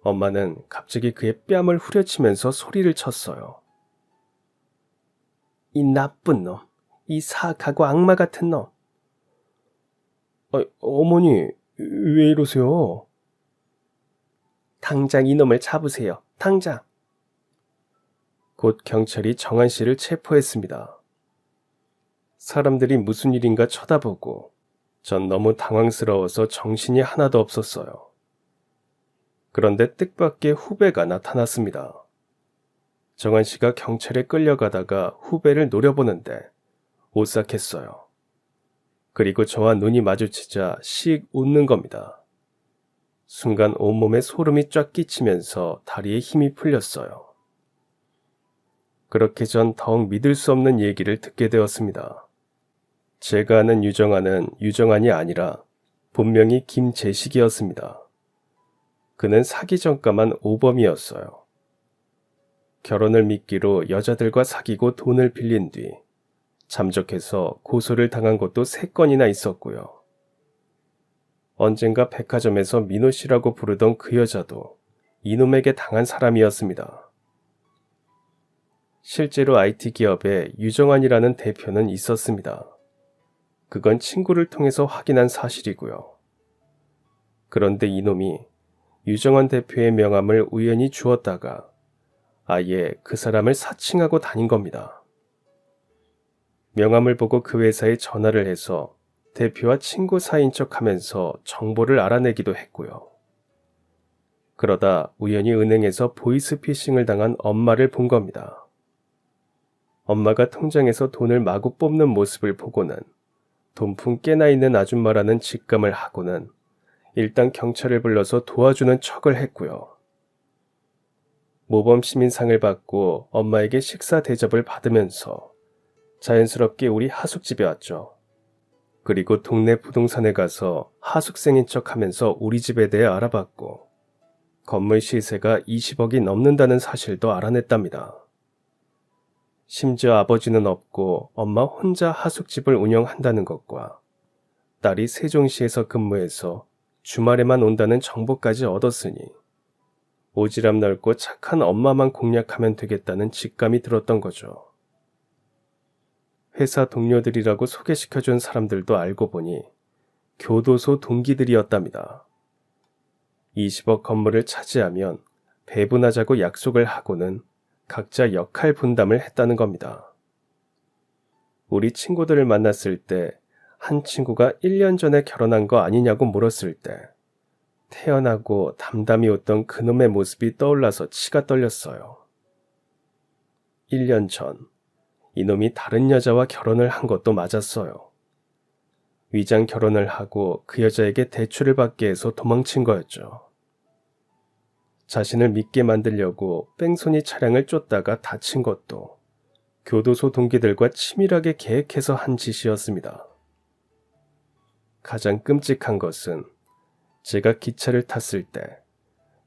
엄마는 갑자기 그의 뺨을 후려치면서 소리를 쳤어요. 이 나쁜 놈, 이 사악하고 악마 같은 놈. 어머니, 왜 이러세요? 당장 이놈을 잡으세요. 당장. 곧 경찰이 정한 씨를 체포했습니다. 사람들이 무슨 일인가 쳐다보고 전 너무 당황스러워서 정신이 하나도 없었어요. 그런데 뜻밖의 후배가 나타났습니다. 정한 씨가 경찰에 끌려가다가 후배를 노려보는데 오싹했어요. 그리고 저와 눈이 마주치자 씩 웃는 겁니다. 순간 온몸에 소름이 쫙 끼치면서 다리에 힘이 풀렸어요. 그렇게 전 더욱 믿을 수 없는 얘기를 듣게 되었습니다. 제가 아는 유정아는 유정안이 아니라 본명이 김재식이었습니다. 그는 사기 전과만 오범이었어요. 결혼을 미끼로 여자들과 사귀고 돈을 빌린 뒤 잠적해서 고소를 당한 것도 3건이나 있었고요. 언젠가 백화점에서 민호 씨라고 부르던 그 여자도 이놈에게 당한 사람이었습니다. 실제로 IT 기업에 유정안이라는 대표는 있었습니다. 그건 친구를 통해서 확인한 사실이고요. 그런데 이놈이 유정안 대표의 명함을 우연히 주었다가 아예 그 사람을 사칭하고 다닌 겁니다. 명함을 보고 그 회사에 전화를 해서 대표와 친구 사이인 척하면서 정보를 알아내기도 했고요. 그러다 우연히 은행에서 보이스피싱을 당한 엄마를 본 겁니다. 엄마가 통장에서 돈을 마구 뽑는 모습을 보고는 돈풍 깨나 있는 아줌마라는 직감을 하고는 일단 경찰을 불러서 도와주는 척을 했고요. 모범 시민상을 받고 엄마에게 식사 대접을 받으면서 자연스럽게 우리 하숙집에 왔죠. 그리고 동네 부동산에 가서 하숙생인 척하면서 우리 집에 대해 알아봤고 건물 시세가 20억이 넘는다는 사실도 알아냈답니다. 심지어 아버지는 없고 엄마 혼자 하숙집을 운영한다는 것과 딸이 세종시에서 근무해서 주말에만 온다는 정보까지 얻었으니 오지랖 넓고 착한 엄마만 공략하면 되겠다는 직감이 들었던 거죠. 회사 동료들이라고 소개시켜준 사람들도 알고 보니 교도소 동기들이었답니다. 20억 건물을 차지하면 배분하자고 약속을 하고는 각자 역할 분담을 했다는 겁니다. 우리 친구들을 만났을 때 한 친구가 1년 전에 결혼한 거 아니냐고 물었을 때 태연하고 담담히 웃던 그놈의 모습이 떠올라서 치가 떨렸어요. 1년 전 이놈이 다른 여자와 결혼을 한 것도 맞았어요. 위장 결혼을 하고 그 여자에게 대출을 받게 해서 도망친 거였죠. 자신을 믿게 만들려고 뺑소니 차량을 쫓다가 다친 것도 교도소 동기들과 치밀하게 계획해서 한 짓이었습니다. 가장 끔찍한 것은 제가 기차를 탔을 때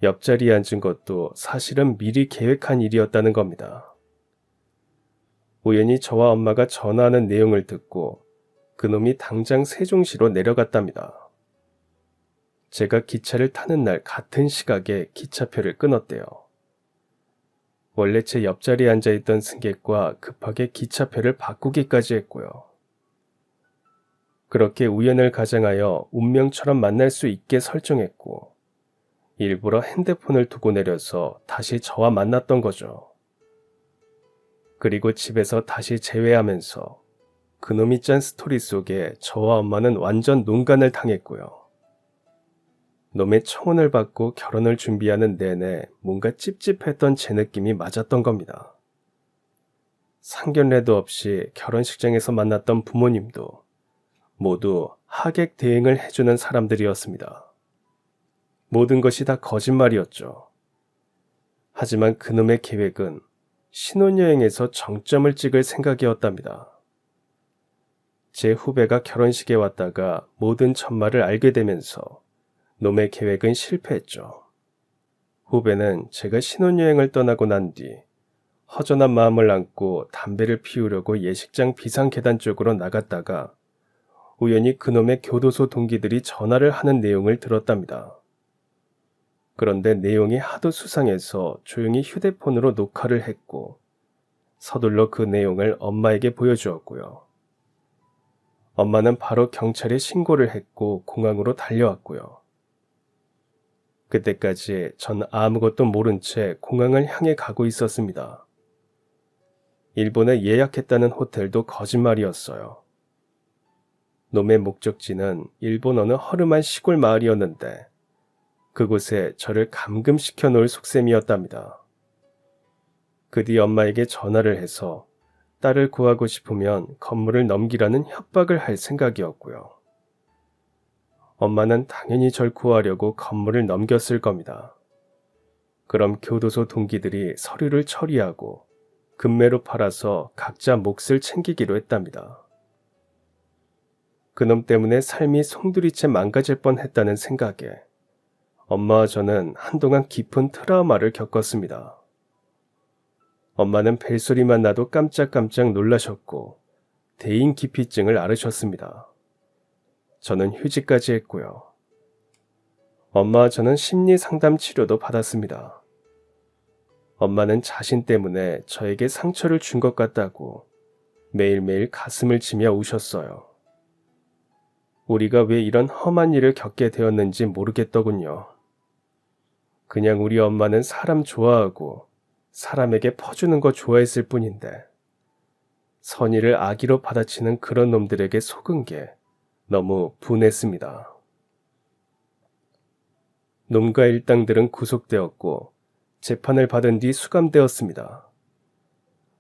옆자리에 앉은 것도 사실은 미리 계획한 일이었다는 겁니다. 우연히 저와 엄마가 전화하는 내용을 듣고 그놈이 당장 세종시로 내려갔답니다. 제가 기차를 타는 날 같은 시각에 기차표를 끊었대요. 원래 제 옆자리에 앉아있던 승객과 급하게 기차표를 바꾸기까지 했고요. 그렇게 우연을 가장하여 운명처럼 만날 수 있게 설정했고 일부러 핸드폰을 두고 내려서 다시 저와 만났던 거죠. 그리고 집에서 다시 재회하면서 그놈이 짠 스토리 속에 저와 엄마는 완전 논간을 당했고요. 놈의 청혼을 받고 결혼을 준비하는 내내 뭔가 찝찝했던 제 느낌이 맞았던 겁니다. 상견례도 없이 결혼식장에서 만났던 부모님도 모두 하객 대행을 해주는 사람들이었습니다. 모든 것이 다 거짓말이었죠. 하지만 그놈의 계획은 신혼여행에서 정점을 찍을 생각이었답니다. 제 후배가 결혼식에 왔다가 모든 전말을 알게 되면서 놈의 계획은 실패했죠. 후배는 제가 신혼여행을 떠나고 난 뒤 허전한 마음을 안고 담배를 피우려고 예식장 비상계단 쪽으로 나갔다가 우연히 그놈의 교도소 동기들이 전화를 하는 내용을 들었답니다. 그런데 내용이 하도 수상해서 조용히 휴대폰으로 녹화를 했고 서둘러 그 내용을 엄마에게 보여주었고요. 엄마는 바로 경찰에 신고를 했고 공항으로 달려왔고요. 그때까지 전 아무것도 모른 채 공항을 향해 가고 있었습니다. 일본에 예약했다는 호텔도 거짓말이었어요. 놈의 목적지는 일본 어느 허름한 시골 마을이었는데 그곳에 저를 감금시켜 놓을 속셈이었답니다. 그 뒤 엄마에게 전화를 해서 딸을 구하고 싶으면 건물을 넘기라는 협박을 할 생각이었고요. 엄마는 당연히 절 구하려고 건물을 넘겼을 겁니다. 그럼 교도소 동기들이 서류를 처리하고 금매로 팔아서 각자 몫을 챙기기로 했답니다. 그놈 때문에 삶이 송두리째 망가질 뻔했다는 생각에 엄마와 저는 한동안 깊은 트라우마를 겪었습니다. 엄마는 벨소리만 나도 깜짝깜짝 놀라셨고 대인기피증을 앓으셨습니다. 저는 휴직까지 했고요. 엄마와 저는 심리상담 치료도 받았습니다. 엄마는 자신 때문에 저에게 상처를 준 것 같다고 매일매일 가슴을 치며 우셨어요. 우리가 왜 이런 험한 일을 겪게 되었는지 모르겠더군요. 그냥 우리 엄마는 사람 좋아하고 사람에게 퍼주는 거 좋아했을 뿐인데 선의를 악의로 받아치는 그런 놈들에게 속은 게 너무 분했습니다. 놈과 일당들은 구속되었고 재판을 받은 뒤 수감되었습니다.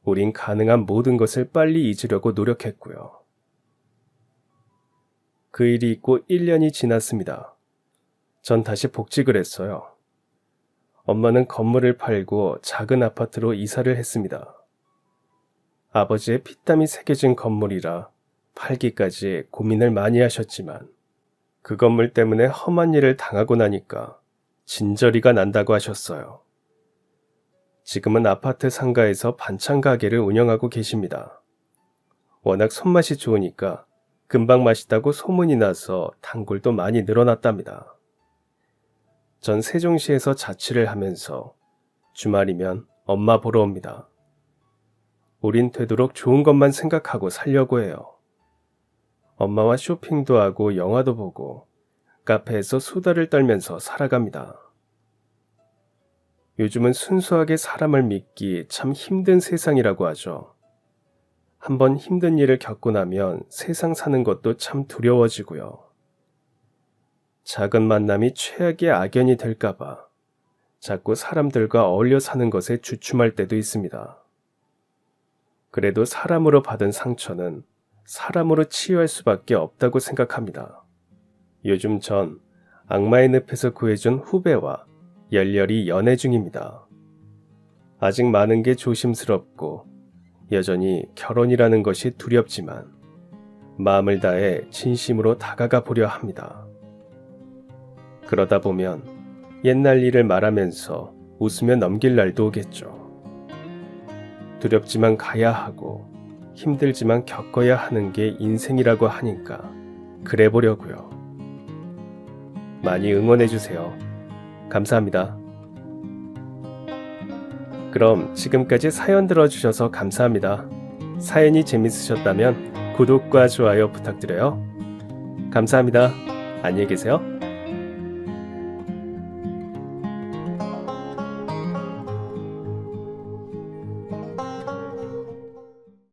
우린 가능한 모든 것을 빨리 잊으려고 노력했고요. 그 일이 있고 1년이 지났습니다. 전 다시 복직을 했어요. 엄마는 건물을 팔고 작은 아파트로 이사를 했습니다. 아버지의 피땀이 새겨진 건물이라 팔기까지 고민을 많이 하셨지만 그 건물 때문에 험한 일을 당하고 나니까 진저리가 난다고 하셨어요. 지금은 아파트 상가에서 반찬 가게를 운영하고 계십니다. 워낙 손맛이 좋으니까 금방 맛있다고 소문이 나서 단골도 많이 늘어났답니다. 전 세종시에서 자취를 하면서 주말이면 엄마 보러 옵니다. 우린 되도록 좋은 것만 생각하고 살려고 해요. 엄마와 쇼핑도 하고 영화도 보고 카페에서 수다를 떨면서 살아갑니다. 요즘은 순수하게 사람을 믿기 참 힘든 세상이라고 하죠. 한번 힘든 일을 겪고 나면 세상 사는 것도 참 두려워지고요. 작은 만남이 최악의 악연이 될까봐 자꾸 사람들과 어울려 사는 것에 주춤할 때도 있습니다. 그래도 사람으로 받은 상처는 사람으로 치유할 수밖에 없다고 생각합니다. 요즘 전 악마의 늪에서 구해준 후배와 열렬히 연애 중입니다. 아직 많은 게 조심스럽고 여전히 결혼이라는 것이 두렵지만 마음을 다해 진심으로 다가가 보려 합니다. 그러다 보면 옛날 일을 말하면서 웃으며 넘길 날도 오겠죠. 두렵지만 가야 하고 힘들지만 겪어야 하는 게 인생이라고 하니까 그래 보려고요. 많이 응원해주세요. 감사합니다. 그럼 지금까지 사연 들어주셔서 감사합니다. 사연이 재밌으셨다면 구독과 좋아요 부탁드려요. 감사합니다. 안녕히 계세요.